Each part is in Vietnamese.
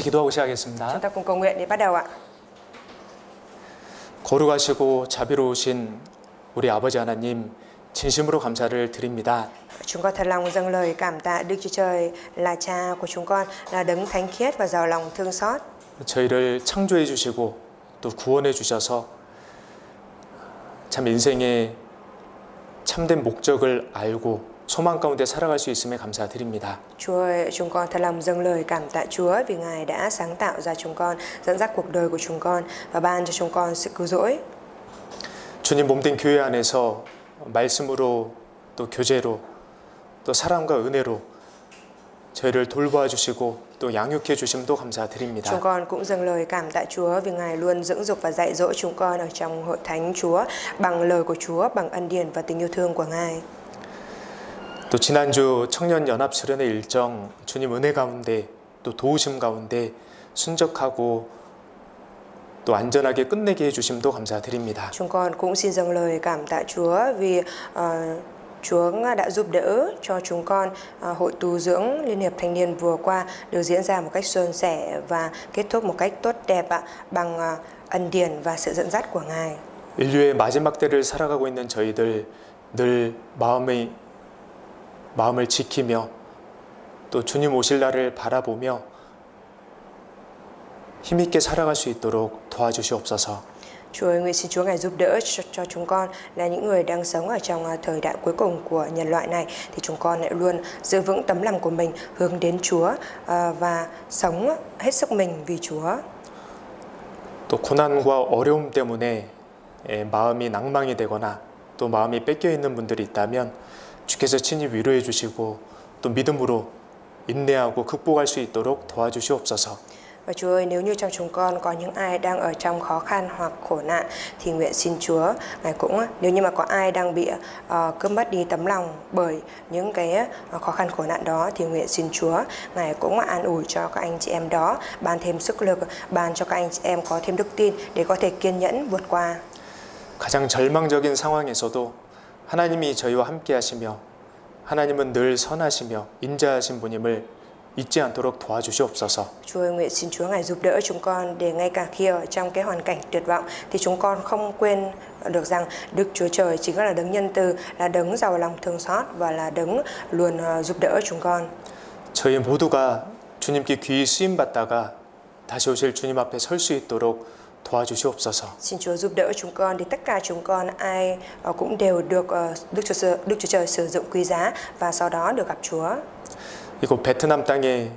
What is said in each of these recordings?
같이 기도하고 시작하겠습니다. Chúng ta cùng cầu nguyện để bắt đầu ạ. 거룩하시고 자비로우신 우리 아버지 하나님, 진심으로 감사를 드립니다. Chúng con thật lòng dâng lời cảm tạ Đức Chúa Trời là Cha của chúng con, là đấng thánh khiết và giàu lòng thương xót. 저희를 창조해 주시고 또 구원해 주셔서 참 인생의 참된 목적을 알고 소망 가운데 살아갈 수 있음에 감사드립니다. Chúa ơi, chúng con thật lòng dâng lời cảm tạ Chúa vì Ngài đã sáng tạo ra chúng con, dẫn dắt cuộc đời của chúng con và ban cho chúng con sự cứu rỗi. 주님 몸된 교회 안에서 말씀으로 또 교제로 또 사랑과 은혜로 저희를 돌보아 주시고 또 양육해 주심도 감사드립니다. Chúng con cũng dâng lời cảm tạ Chúa vì Ngài luôn dưỡng dục và dạy dỗ chúng con ở trong hội thánh Chúa bằng lời của Chúa, bằng ân điển và tình yêu thương của Ngài. 또 지난주 청년 연합 수련회 일정 주님 은혜 가운데 또 도우심 가운데 순적하고 또 안전하게 끝내게 해주심도 감사드립니다. Chúng con cũng xin dâng lời cảm tạ Chúa vì Chúa đã giúp đỡ cho chúng con hội tu dưỡng Liên hiệp Thanh niên vừa qua được diễn ra một cách suôn sẻ và kết thúc một cách tốt đẹp bằng ân điển và sự dẫn dắt của Ngài. 인류의 마지막 때를 살아가고 있는 저희들 늘 마음을 지키며 또 주님 오실 날을 바라보며 힘있게 살아갈 수 있도록 도와주시옵소서. Chúa ơi, nguyện xin Chúa Ngài giúp đỡ cho chúng con là những người đang sống ở trong thời đại cuối cùng của nhân loại này, thì chúng con lại luôn giữ vững tấm lòng của mình hướng đến Chúa và sống hết sức mình vì Chúa. 또 고난과 어려움 때문에 마음이 낭망이 되거나 또 마음이 뺏겨 있는 분들이 있다면 주께서 친히 위로해 주시고 또 믿음으로 인내하고 극복할 수 있도록 도와주시옵소서. Và Chúa ơi, nếu như trong chúng con có những ai đang ở trong khó khăn hoặc khổ nạn thì nguyện xin Chúa Ngài cũng, nếu như mà có ai đang bị cướp mất đi tấm lòng bởi những cái khó khăn khổ nạn đó thì nguyện xin Chúa Ngài cũng an ủi cho các anh chị em đó, ban thêm sức lực, ban cho các anh chị em có thêm đức tin để có thể kiên nhẫn vượt qua. 가장 절망적인 상황에서도 하나님이 저희와 함께 하시며 하나님은 늘 선하시며 인자하신 분임을 잊지 않도록 도와주시옵소서. Chúa ơi, nguyện xin Chúa Ngài giúp đỡ chúng con để ngay cả khi ở trong cái hoàn cảnh tuyệt vọng thì chúng con không quên được rằng Đức Chúa Trời chính là đấng nhân từ, là đấng giàu lòng thương xót và là đấng luôn giúp đỡ chúng con. 저희 모두가 주님께 귀히 쓰임 받다가 다시 오실 주님 앞에 설 수 있도록 도와주시옵소서. Xin Chúa giúp đỡ chúng con để tất cả chúng con ai cũng đều được Đức Chúa Trời sử dụng quý giá và sau đó được gặp Chúa. 이곳 베트남 땅에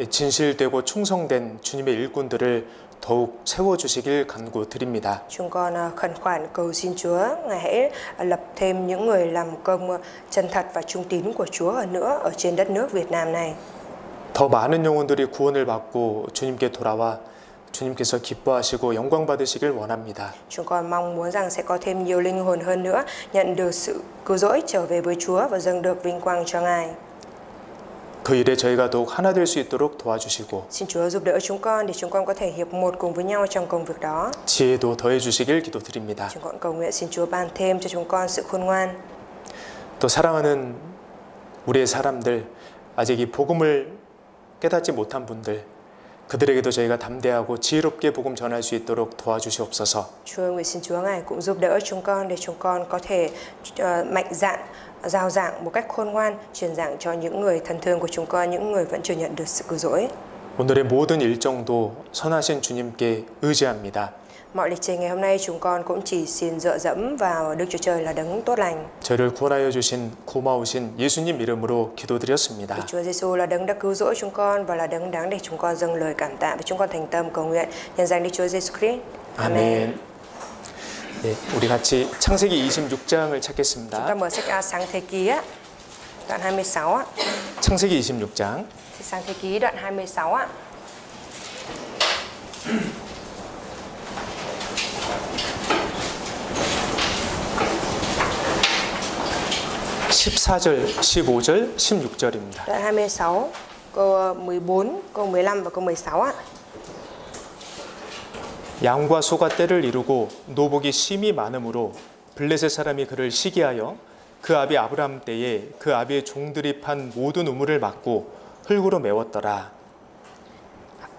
진실되고 충성된 주님의 일꾼들을 더욱 세워주시길 간구드립니다. Chúng con khẩn khoản cầu xin Chúa Ngài hãy lập thêm những người làm công chân thật và trung tín của Chúa hơn nữa ở trên đất nước Việt Nam này. 더 많은 영혼들이 구원을 받고 주님께 돌아와 주님께서 기뻐하시고 영광 받으시길 원합니다. Chúng con mong muốn rằng sẽ có thêm nhiều linh hồn hơn nữa nhận được sự cứu rỗi trở về với Chúa và dâng được vinh quang cho Ngài. 그 일에 저희가 더욱 하나 될 수 있도록 도와주시고 Xin Chúa giúp đỡ chúng con để chúng con có thể hiệp một cùng với nhau trong công việc đó. 지혜도 더해 주시길 기도드립니다. Chúng con cầu nguyện xin Chúa ban thêm cho chúng con sự khôn ngoan. 또 사랑하는 우리의 사람들, 아직 이 복음을 깨닫지 못한 분들, 그들에게도 저희가 담대하고 지혜롭게 복음 전할 수 있도록 도와주시옵소서. Chúa nguyện xin Chúa Ngài cũng giúp đỡ chúng con để chúng con có thể mạnh dạn giao giảng một cách khôn ngoan, truyền giảng cho những người thân thương của chúng con, những người vẫn chưa nhận được sự cứu rỗi. 오늘의 모든 일정도 선하신 주님께 의지합니다. Mọi lịch trình ngày hôm nay chúng con cũng chỉ xin dựa dẫm vào Đức Chúa Trời là đấng tốt lành. 저를 구원하여 주신 고마우신 예수님 이름으로 기도드렸습니다. Vì Chúa Giêsu là đấng đã cứu rỗi chúng con và là đấng đáng để chúng con dâng lời cảm tạ, và chúng con thành tâm cầu nguyện nhân danh Đức Chúa Giêsu Christ. Amen. 네, 우리 같이 창세기 26장을 Chúng 찾겠습니다. ta mở sách Sáng Thế Ký đoạn 26 창세기 26장 Sáng Thế Ký đoạn 26 14절, 15절, 16절입니다. Đoạn 26 câu 14, câu 15 và câu 16 양과 소가 떼를 이루고 노복이 심히 많으므로 블레셋 사람이 그를 시기하여 그 아비 아브람 때에 그 아비의 종들이 판 모든 우물을 막고 흙으로 메웠더라.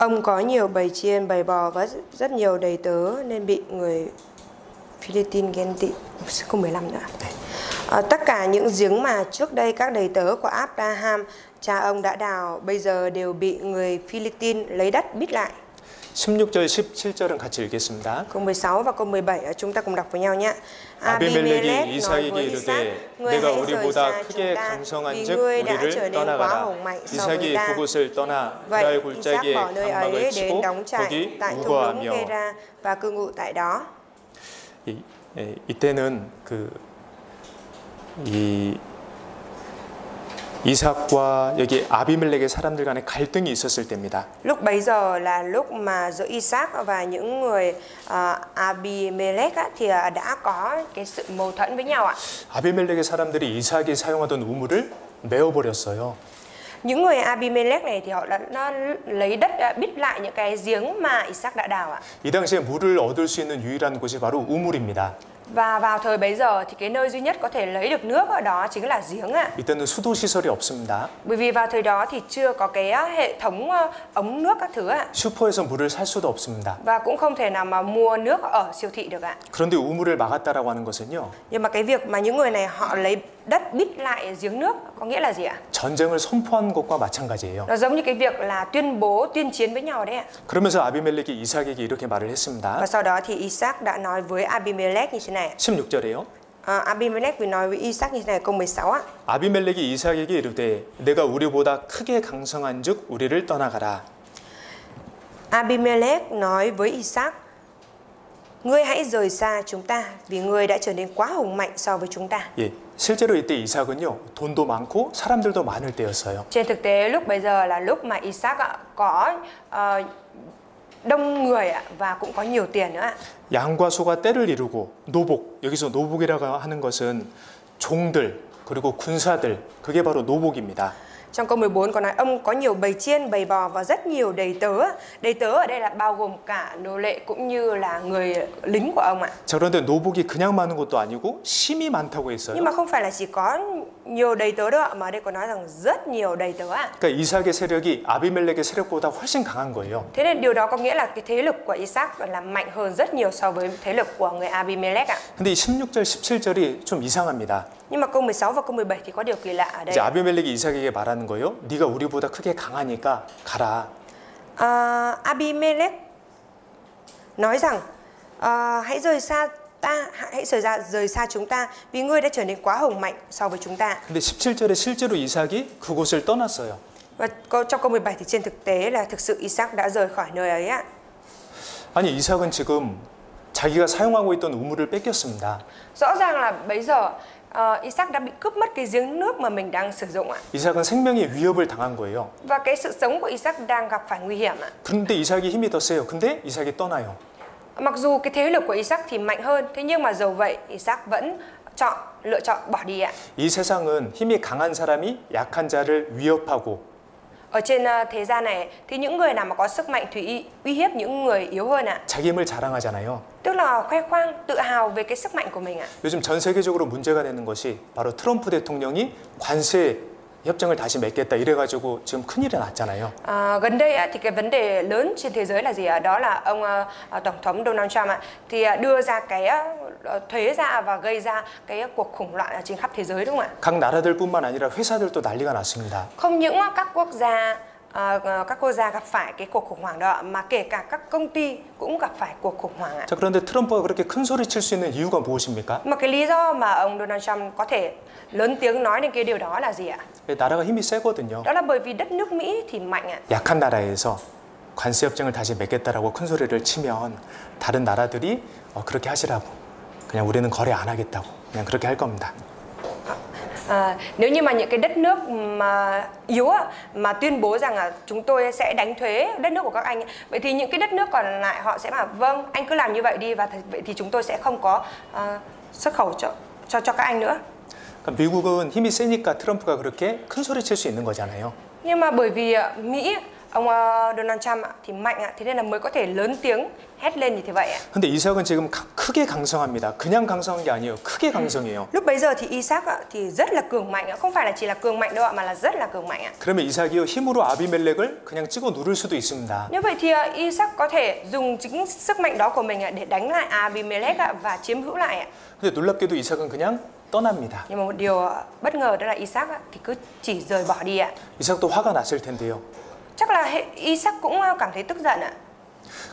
Ông có nhiều bầy chiên, bầy bò và rất nhiều đầy tớ nên bị người Philippines ghen tị. Không 15 nữa. Tất cả những giếng mà trước đây các đầy tớ của Abraham, cha ông đã đào, bây giờ đều bị người Philippines lấy đất bít lại. 16절, 17절은 같이 읽겠습니다. Câu 16 và câu 17 chúng ta cùng đọc với nhau nhé. 아비멜렉이 이삭에게 이르되 내가 우리보다 크게 강성한즉 우리를 떠나가라. 이삭이 그곳을 떠나 그라의 골짜기에 강막을 치고 거기 우거하며. và cư ngụ tại đó. 이때는 이삭과 여기 아비멜렉의 사람들 간에 갈등이 있었을 때입니다. Lúc bấy giờ là lúc mà giữa Isaac và những người Abimelech thì đã có cái sự mâu thuẫn với nhau ạ. 아비멜렉의 사람들이 이삭이 사용하던 우물을 메어버렸어요. Những người Abimelech này thì họ đã lấy đất bít lại những cái giếng mà Isaac đã đào ạ. 이 당시에 물을 얻을 수 있는 유일한 곳이 바로 우물입니다. Và vào thời bấy giờ thì cái nơi duy nhất có thể lấy được nước ở đó chính là giếng ạ. 이때는 수도 시설이 없습니다. Bởi vì vào thời đó thì chưa có cái hệ thống ống nước các thứ ạ. 슈퍼에서 물을 살 수도 없습니다. Và cũng không thể nào mà mua nước ở siêu thị được ạ. 그런데 우물을 막았다라고 하는 것은요. Nhưng mà cái việc mà những người này họ lấy đất bít lại giếng nước có nghĩa là gì ạ? 전쟁을 선포한 것과 마찬가지예요. Nó giống như cái việc là tuyên chiến với nhau đấy ạ. 그러면서 아비멜렉이 이삭에게 이렇게 말을 했습니다. Và sau đó thì Isaac đã nói với Abimelech như thế này. 16절에요. Abimelech vừa nói với Isaac như thế này, câu 16 ạ. 아비멜렉이 이삭에게 이르되 내가 우리보다 크게 강성한즉 우리를 떠나가라. Abimelech nói với Isaac: ngươi hãy rời xa chúng ta vì ngươi đã trở nên quá hùng mạnh so với chúng ta. 예, 실제로 이때 이삭은요 돈도 많고 사람들도 많을 때였어요. Trên thực tế lúc bây giờ là lúc mà Isaac có đông người và cũng có nhiều tiền nữa. 양과 소가 떼를 이루고 노복, 여기서 노복이라고 하는 것은 종들 그리고 군사들, 그게 바로 노복입니다. Trong câu 14 có nói ông có nhiều bầy chiên, bầy bò và rất nhiều đầy tớ. Đầy tớ ở đây là bao gồm cả nô lệ cũng như là người lính của ông ạ. 자, 그런데 노복이 그냥 많은 것도 아니고 심이 많다고 했어요. Nhưng mà không phải là chỉ có nhiều đầy tớ đâu ạ, mà ở đây có nói rằng rất nhiều đầy tớ ạ. 그러니까 이삭의 세력이 아비멜렉의 세력보다 훨씬 강한 거예요. Thế nên điều đó có nghĩa là cái thế lực của Isaac là mạnh hơn rất nhiều so với thế lực của người Abimelech ạ. 근데 이 16절, 17절이 좀 이상합니다. Nhưng mà câu 16 và câu 17 thì có điều kỳ lạ ở đây. 이제 아비멜렉이 이삭에게 말하는 거예요. 네가 우리보다 크게 강하니까 가라. Abimelech nói rằng hãy rời xa chúng ta vì ngươi đã trở nên quá hùng mạnh so với chúng ta. 근데 17절에 실제로 이삭이 그곳을 떠났어요. Và trong câu 17 thì trên thực tế là thực sự Isaac đã rời khỏi nơi ấy ạ. 아니 이삭은 지금 자기가 사용하고 있던 우물을 뺏겼습니다. Rõ ràng là bây giờ Isaac đã bị cướp mất cái giếng nước mà mình đang sử dụng ạ. 이삭은 생명의 위협을 당한 거예요. Và cái sự sống của Isaac đang gặp phải nguy hiểm ạ. 그런데 이삭이 힘이 더 세요. 근데 이삭이 떠나요. Mặc dù cái thế lực của Isaac thì mạnh hơn, thế nhưng mà dầu vậy Isaac vẫn lựa chọn bỏ đi ạ. 이 세상은 힘이 강한 사람이 약한 자를 위협하고 Ở trên thế gian này thì những người nào mà có sức mạnh thì uy hiếp những người yếu hơn ạ. 자기 힘을 자랑하잖아요. Tức là khoe khoang, tự hào về cái sức mạnh của mình ạ. 요즘 전 세계적으로 문제가 되는 것이 바로 트럼프 대통령이 관세 협정을 다시 맺겠다 이래가지고 지금 큰일이 났잖아요. Gần đây thì cái vấn đề lớn trên thế giới là gì ạ? Đó là ông tổng thống Donald Trump thì đưa ra cái thuế ra và gây ra cái cuộc khủng loạn trên khắp thế giới, đúng không ạ? 각 나라들뿐만 아니라 회사들도 난리가 났습니다. Không những các quốc gia gặp phải cái cuộc khủng hoảng đó mà kể cả các công ty cũng gặp phải cuộc khủng hoảng ạ. 자, 그런데 트럼프가 그렇게 큰 소리 칠 수 있는 이유가 무엇입니까? Mà cái lý do mà ông Donald Trump có thể lớn tiếng nói đến cái điều đó là gì ạ? 나라가 힘이 세거든요. Đó là bởi vì đất nước Mỹ thì mạnh ạ. 약한 나라에서 관세 협정을 다시 맺겠다라고 큰 소리를 치면 다른 나라들이 그렇게 하시라고 그냥 우리는 거래 안 하겠다고 그냥 그렇게 할 겁니다. Nếu như mà những cái đất nước mà yếu mà tuyên bố rằng là chúng tôi sẽ đánh thuế đất nước của các anh, vậy thì những cái đất nước còn lại họ sẽ bảo vâng, anh cứ làm như vậy đi và vậy thì chúng tôi sẽ không có xuất khẩu cho các anh nữa. 그러니까 미국은 힘이 세니까 트럼프가 그렇게 큰 소리 칠 수 있는 거잖아요. Nhưng mà bởi vì Mỹ ông Donald Trump thì mạnh thế nên là mới có thể lớn tiếng hét lên như thế vậy ạ. 근데 이삭은 지금 크게 강성합니다. 그냥 강성한 게 아니에요. 크게 강성해요. Lúc bấy giờ thì Isaac thì rất là cường mạnh, không phải là chỉ là cường mạnh đâu ạ, mà là rất là cường mạnh ạ. 그러면 이삭이요 힘으로 아비멜렉을 그냥 찍어 누를 수도 있습니다. Như vậy thì Isaac có thể dùng chính sức mạnh đó của mình để đánh lại Abimelech và chiếm hữu lại ạ. 근데 놀랍게도 이삭은 그냥 떠납니다. Nhưng mà một điều bất ngờ đó là Isaac thì cứ chỉ rời bỏ đi ạ. 이삭도 화가 났을 텐데요. Chắc là Isaac cũng cảm thấy tức giận ạ.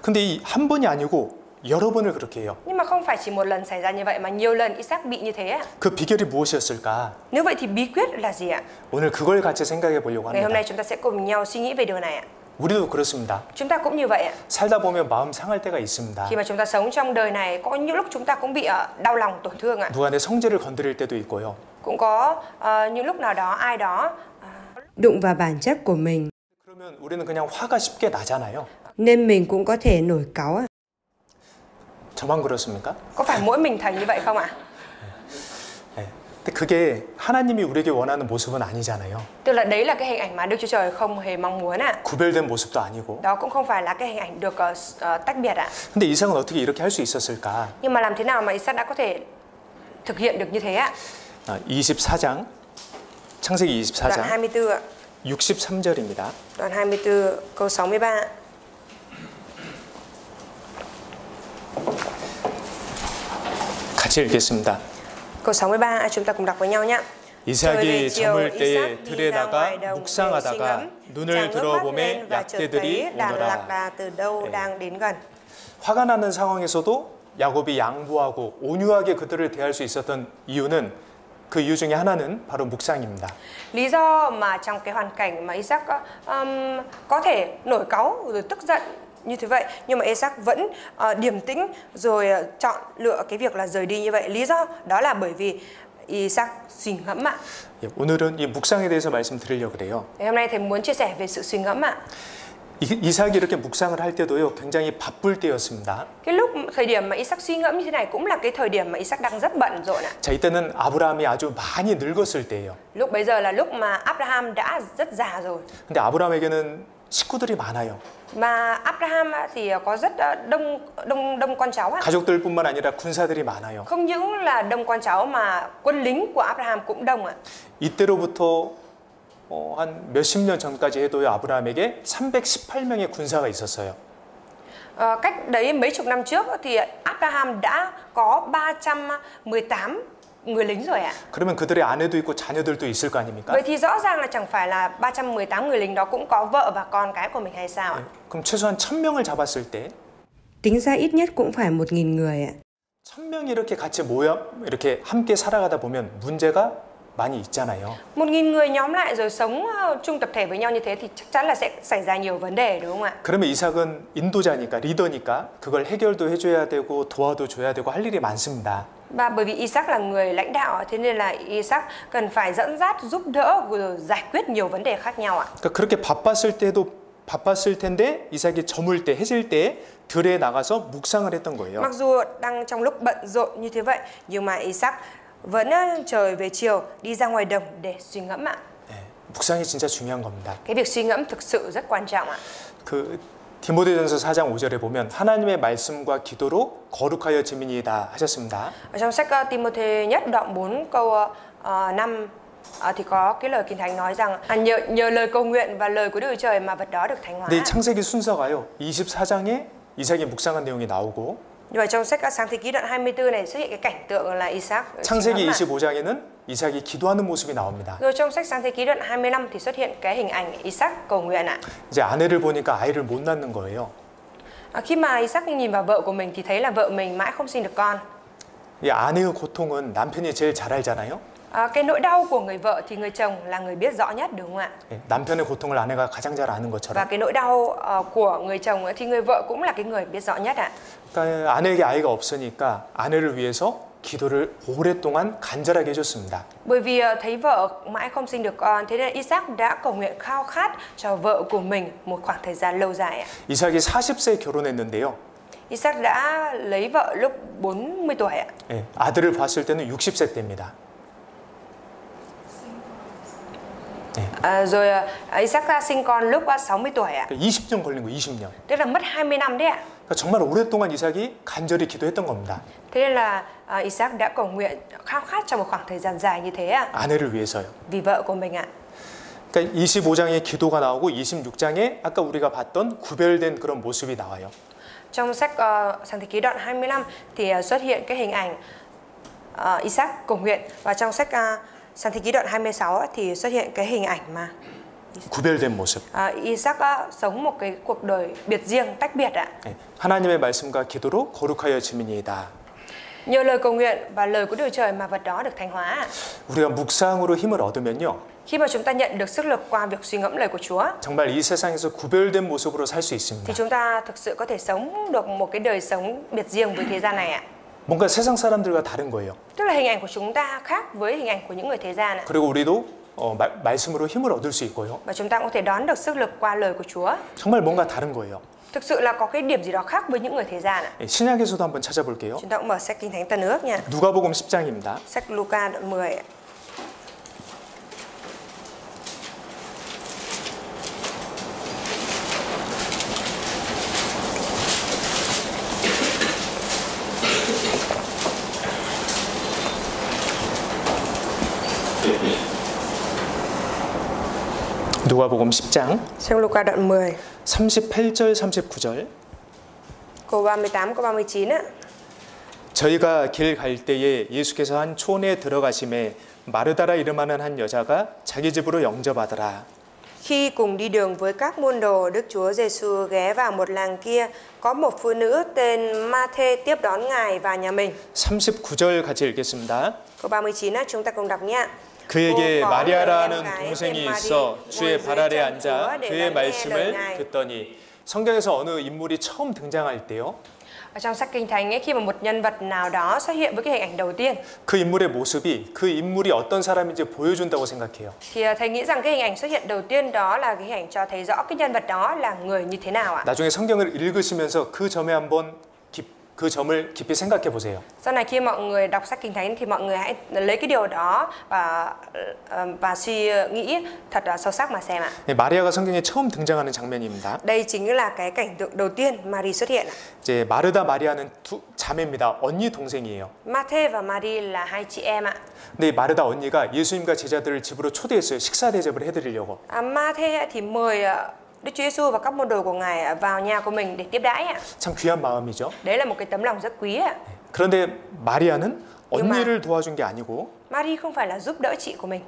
근데 이 한 번이 아니고 여러 번을 그렇게 해요. Nhưng mà không phải chỉ một lần xảy ra như vậy mà nhiều lần Isaac bị như thế ạ. 그 비결이 무엇이었을까? Nếu vậy thì bí quyết là gì ạ? 오늘 그걸 같이 생각해 보려고 Ngày hôm 합니다. nay chúng ta sẽ cùng nhau suy nghĩ về điều này ạ. 우리도 그렇습니다. Chúng ta cũng như vậy ạ. 살다 보면 마음 상할 때가 있습니다. Khi mà chúng ta sống trong đời này, có những lúc chúng ta cũng bị đau lòng, tổn thương ạ. 누가 내 성질을 건드릴 때도 있고요. Cũng có những lúc nào đó ai đó đụng vào bản chất của mình, 그러면 우리는 그냥 화가 쉽게 나잖아요. nên mình cũng có thể nổi cáu ạ. 저만 그렇습니까? Có phải mỗi mình thấy như vậy không ạ? 네. 근데 그게 하나님이 우리에게 원하는 모습은 아니잖아요. Tức là đấy là cái hình ảnh mà Đức Chúa Trời không hề mong muốn ạ. 구별된 모습도 아니고. Đó cũng không phải là cái hình ảnh được tách biệt ạ. 근데 이삭은 어떻게 이렇게 할 수 있었을까? Nhưng mà làm thế nào mà Isaac đã có thể thực hiện được như thế ạ? 24장 창세기 Đoạn 24장 24 ạ. 63절입니다. Đoạn 24 câu 63. 같이 읽겠습니다. Câu 63 chúng ta cùng đọc với nhau nhé. 이삭이 저물 때에 들에 나가 묵상하다가 눈을 들어보매 약대들이 오더라. từ đâu đang đến gần. 화가 나는 상황에서도 야곱이 양보하고 온유하게 그들을 대할 수 있었던 이유는 그 이유 중에 하나는 바로 묵상입니다. Lý do mà trong cái hoàn cảnh mà Isaac có thể nổi cáu rồi tức giận như thế vậy, nhưng mà Isaac vẫn điềm tĩnh rồi chọn lựa cái việc là rời đi như vậy. Lý do đó là bởi vì Isaac suy ngẫm ạ. 오늘은 이 묵상에 대해서 말씀드리려고 그래요. Hôm nay thầy muốn chia sẻ về sự suy ngẫm ạ. 이삭이 이렇게 묵상을 할 때도요 굉장히 바쁠 때였습니다. Cái lúc thời điểm mà Isaac suy ngẫm như thế này cũng là cái thời điểm mà Isaac đang rất bận rộn ạ. 자, 이때는 아브라함이 아주 많이 늙었을 때예요. Lúc bấy giờ là lúc mà Abraham đã rất già rồi. 근데 아브라함에게는 식구들이 많아요. Mà Abraham thì có rất đông con cháu ạ. 가족들뿐만 아니라 군사들이 많아요. Không những là đông con cháu mà quân lính của Abraham cũng đông ạ. 이때로부터 한 몇십 년 전까지 해도요 아브라함에게 318명의 군사가 있었어요. Cách đấy mấy chục năm trước thì Abraham đã có 318 người lính rồi ạ. 그러면 그들의 아내도 있고 자녀들도 있을 거 아닙니까? Vậy thì rõ ràng là chẳng phải là 318 người lính đó cũng có vợ và con cái của mình hay sao ạ? 그럼 최소한 1000명을 잡았을 때 Tính ra ít nhất cũng phải 1.000 người ạ. 1000명이 이렇게 같이 모여 이렇게 함께 살아가다 보면 문제가 많이 있잖아요. 1.000 người nhóm lại rồi sống chung tập thể với nhau như thế thì chắc chắn là sẽ xảy ra nhiều vấn đề đúng không ạ? 그러면 이삭은 인도자니까 리더니까 그걸 해결도 해줘야 되고 도와도 줘야 되고 할 일이 많습니다. Và bởi vì Isaac là người lãnh đạo, thế nên là Isaac cần phải dẫn dắt, giúp đỡ, rồi giải quyết nhiều vấn đề khác nhau ạ. 그러니까 그렇게 바빴을 텐데 이삭이 저물 때 해질 때 들에 나가서 묵상을 했던 거예요. Mặc dù đang trong lúc bận rộn như thế vậy, nhưng mà Isaac vẫn trời về chiều đi ra ngoài đồng để suy ngẫm ạ. 네, 묵상이 진짜 중요한 겁니다. Cái việc suy ngẫm thực sự rất quan trọng ạ. 그 디모데전서 4장 5절에 보면 하나님의 말씀과 기도로 거룩하여 지민이다 하셨습니다. Ở trong sách Timôthê nhất đoạn 4 câu 5 thì có cái lời Kinh Thánh nói rằng nhờ lời cầu nguyện và lời của Đức Chúa Trời mà vật đó được thánh hóa. 근데 창세기 순서가요. 24장에 이삭이 묵상한 내용이 나오고 Nhưng mà trong sách Sáng Thế Ký đoạn 24 này xuất hiện cái cảnh tượng là Isaac. 창세기 25장에는 이삭이 기도하는 모습이 나옵니다. Rồi trong sách Sáng Thế Ký đoạn 25 thì xuất hiện cái hình ảnh Isaac cầu nguyện ạ. 이제 아내를 보니까 아이를 못 낳는 거예요. Khi mà Isaac nhìn vào vợ của mình thì thấy là vợ mình mãi không sinh được con. 이 아내의 고통은 남편이 제일 잘 알잖아요. Cái nỗi đau của người vợ thì người chồng là người biết rõ nhất đúng không ạ? 남편의 고통을 아내가 가장 잘 아는 Và 것처럼. cái nỗi đau của người chồng thì người vợ cũng là cái người biết rõ nhất ạ. 그러니까 아내에게 아이가 없으니까 아내를 위해서 기도를 오랫동안 간절하게 해줬습니다. Bởi vì thấy vợ mãi không sinh được con, thế nên Isaac đã cầu nguyện khao khát cho vợ của mình một khoảng thời gian lâu dài ạ. 이삭이 40세에 결혼했는데요. Isaac đã lấy vợ lúc 40 tuổi ạ. 아들을 봤을 때는 60세 때입니다. Rồi Isaac sinh con lúc 60 tuổi ạ. 20년 걸린 거, 20년. Tức là mất 20 năm đấy ạ. 그러니까 정말 오랫동안 이삭이 간절히 기도했던 겁니다. Thế nên là Isaac đã cầu nguyện khao khát trong một khoảng thời gian dài như thế ạ. 아내를 위해서요. Vì vợ của mình ạ. 그러니까 25장에 기도가 나오고 26장에 아까 우리가 봤던 구별된 그런 모습이 나와요. Trong sách Sáng Thế Ký đoạn 25 thì xuất hiện cái hình ảnh Isaac cầu nguyện, và trong sách Sáng Thế Ký đoạn 26 thì xuất hiện cái hình ảnh mà 구별된 모습. Isaac sống một cái cuộc đời biệt riêng, tách biệt ạ. 하나님의 말씀과 기도로 거룩하여 지민이다. Nhờ lời cầu nguyện và lời của Đức Trời mà vật đó được thánh hóa. 우리가 묵상으로 힘을 얻으면요. Khi mà chúng ta nhận được sức lực qua việc suy ngẫm lời của Chúa, 정말 이 세상에서 구별된 모습으로 살 수 thì 있습니다. chúng ta thực sự có thể sống được một cái đời sống biệt riêng với thế gian này ạ. 뭔가 세상 사람들과 다른 거예요. Tức là hình ảnh của chúng ta khác với hình ảnh của những người thế gian ạ. 그리고 우리도 말씀으로 힘을 얻을 수 있고요. Và chúng ta cũng có thể đón được sức lực qua lời của Chúa. 정말 뭔가 다른 거예요. Thực sự là có cái điểm gì đó khác với những người thế gian ạ. 신약에서도 한번 찾아볼게요. Chúng ta cũng mở sách Kinh Thánh Tân Ước nha. 누가복음 10장입니다. Sách Luca đoạn 10 ạ. 누가복음 10장 Sách Luca đoạn 10 38절 39절. câu 38 câu 39 á. 저희가 길 갈 때에 예수께서 한 촌에 들어가심에 마르다라 이름하는 한 여자가 자기 집으로 영접하더라. Khi cùng đi đường với các môn đồ, Đức Chúa Giêsu ghé vào một làng kia, có một phụ nữ tên Ma-thê tiếp đón Ngài vào nhà mình. 39절 같이 읽겠습니다. Câu 39 á, chúng ta cùng đọc nhé. 그에게 마리아라는 동생이 있어 주의 발 아래 앉아 그의 말씀을 듣더니. 성경에서 어느 인물이 처음 등장할 때요. Ở trong sách Kinh Thánh ấy, khi mà một nhân vật nào đó xuất hiện với cái hình ảnh đầu tiên, 그 인물의 모습이 그 인물이 어떤 사람인지 보여준다고 생각해요. thì thầy nghĩ rằng cái hình ảnh xuất hiện đầu tiên đó là cái hình ảnh cho thấy rõ cái nhân vật đó là người như thế nào ạ. 나중에 성경을 읽으시면서 그 점에 한번 그 점을 깊이 생각해 보세요. Sau này khi mọi người đọc sách Kinh Thánh thì mọi người hãy lấy cái điều đó và suy nghĩ thật là sâu sắc mà xem ạ. 네, 마리아가 성경에 처음 등장하는 장면입니다. Đây chính là cái cảnh tượng đầu tiên Mary xuất hiện. 이제 마르다 마리아는 두 자매입니다. 언니 동생이에요. Ma-thê và Mary là hai chị em ạ. 근데 마르다 언니가 예수님과 제자들을 집으로 초대했어요. 식사 대접을 해드리려고. Ma-thê thì mời Đức Chúa Giêsu và các môn đồ của Ngài vào nhà của mình để tiếp đãi ạ. 참 귀한 마음이죠. Đấy là một cái tấm lòng rất quý ạ. 그런데 마리아는 언니를 도와준 게 아니고 Mary không phải là giúp đỡ chị của mình,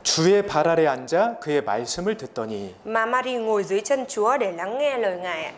주의 발 아래 앉아 그의 말씀을 듣더니. mà Mary ngồi dưới chân Chúa để lắng nghe lời Ngài ạ.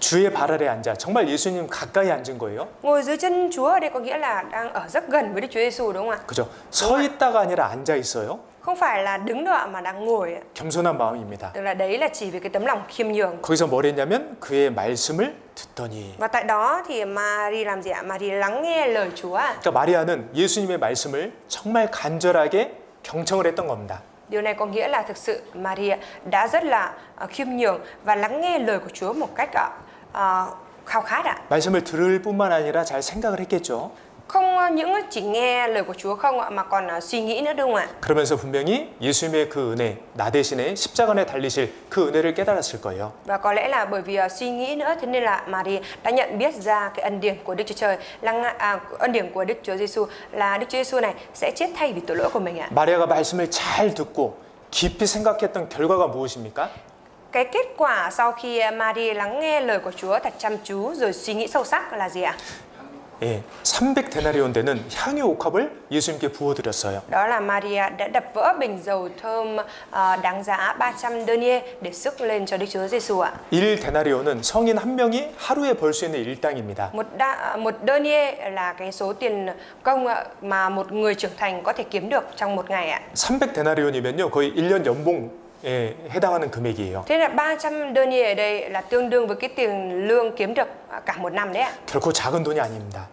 주의 발 아래 앉아. 정말 예수님 가까이 앉은 거예요. Ngồi dưới chân Chúa ở đây có nghĩa là đang ở rất gần với Đức Chúa Giêsu, đúng không ạ? 그죠? 서 있다가 아니라 앉아 있어요. Không phải là đứng đó mà đang ngồi ạ. 겸손한 마음입니다. Tức là đấy là chỉ về cái tấm lòng khiêm nhường. 거기서 뭘 했냐면 그의 말씀을 듣더니. Và tại đó thì Mary làm gì ạ? Mary lắng nghe lời Chúa ạ. 그러니까 마리아는 예수님의 말씀을 정말 간절하게 경청을 했던 겁니다. Điều này có nghĩa là thực sự Maria đã rất là khiêm nhường và lắng nghe lời của Chúa một cách khao khát ạ. 말씀을 들을 뿐만 아니라 잘 생각을 했겠죠. Không những chỉ nghe lời của Chúa không ạ, mà còn suy nghĩ nữa, đúng không ạ? 그러면서 분명히 예수님의 그 은혜, 나 대신에 십자가에 달리실 그 은혜를 깨달았을 거예요. Và có lẽ là bởi vì suy nghĩ nữa, thế nên là Maria đã nhận biết ra cái ân điển của Đức Chúa Trời, ân điển của Đức Chúa Giêsu là Đức Chúa Giêsu này sẽ chết thay vì tội lỗi của mình ạ. 마리아가 말씀을 잘 듣고 깊이 생각했던 결과가 무엇입니까? Cái kết quả sau khi Maria lắng nghe lời của Chúa thật chăm chú rồi suy nghĩ sâu sắc là gì ạ? 예, 300데나리온 되는 향유 옥합을 예수님께 부어드렸어요. Đó là Maria đã đập vỡ bình dầu thơm đáng giá 300 denier để sức lên cho Đức Chúa Giêsu ạ. 1데나리온은 성인 한 명이 하루에 벌 수 있는 일당입니다. Một denier là cái số tiền công mà một người trưởng thành có thể kiếm được trong một ngày ạ. 300데나리온이면요 거의 1년 연봉 에 해당하는 금액이에요. Thế là 300 denier ở đây là tương đương với cái tiền lương kiếm được cả một năm đấy ạ. 결코 작은 돈이 아닙니다.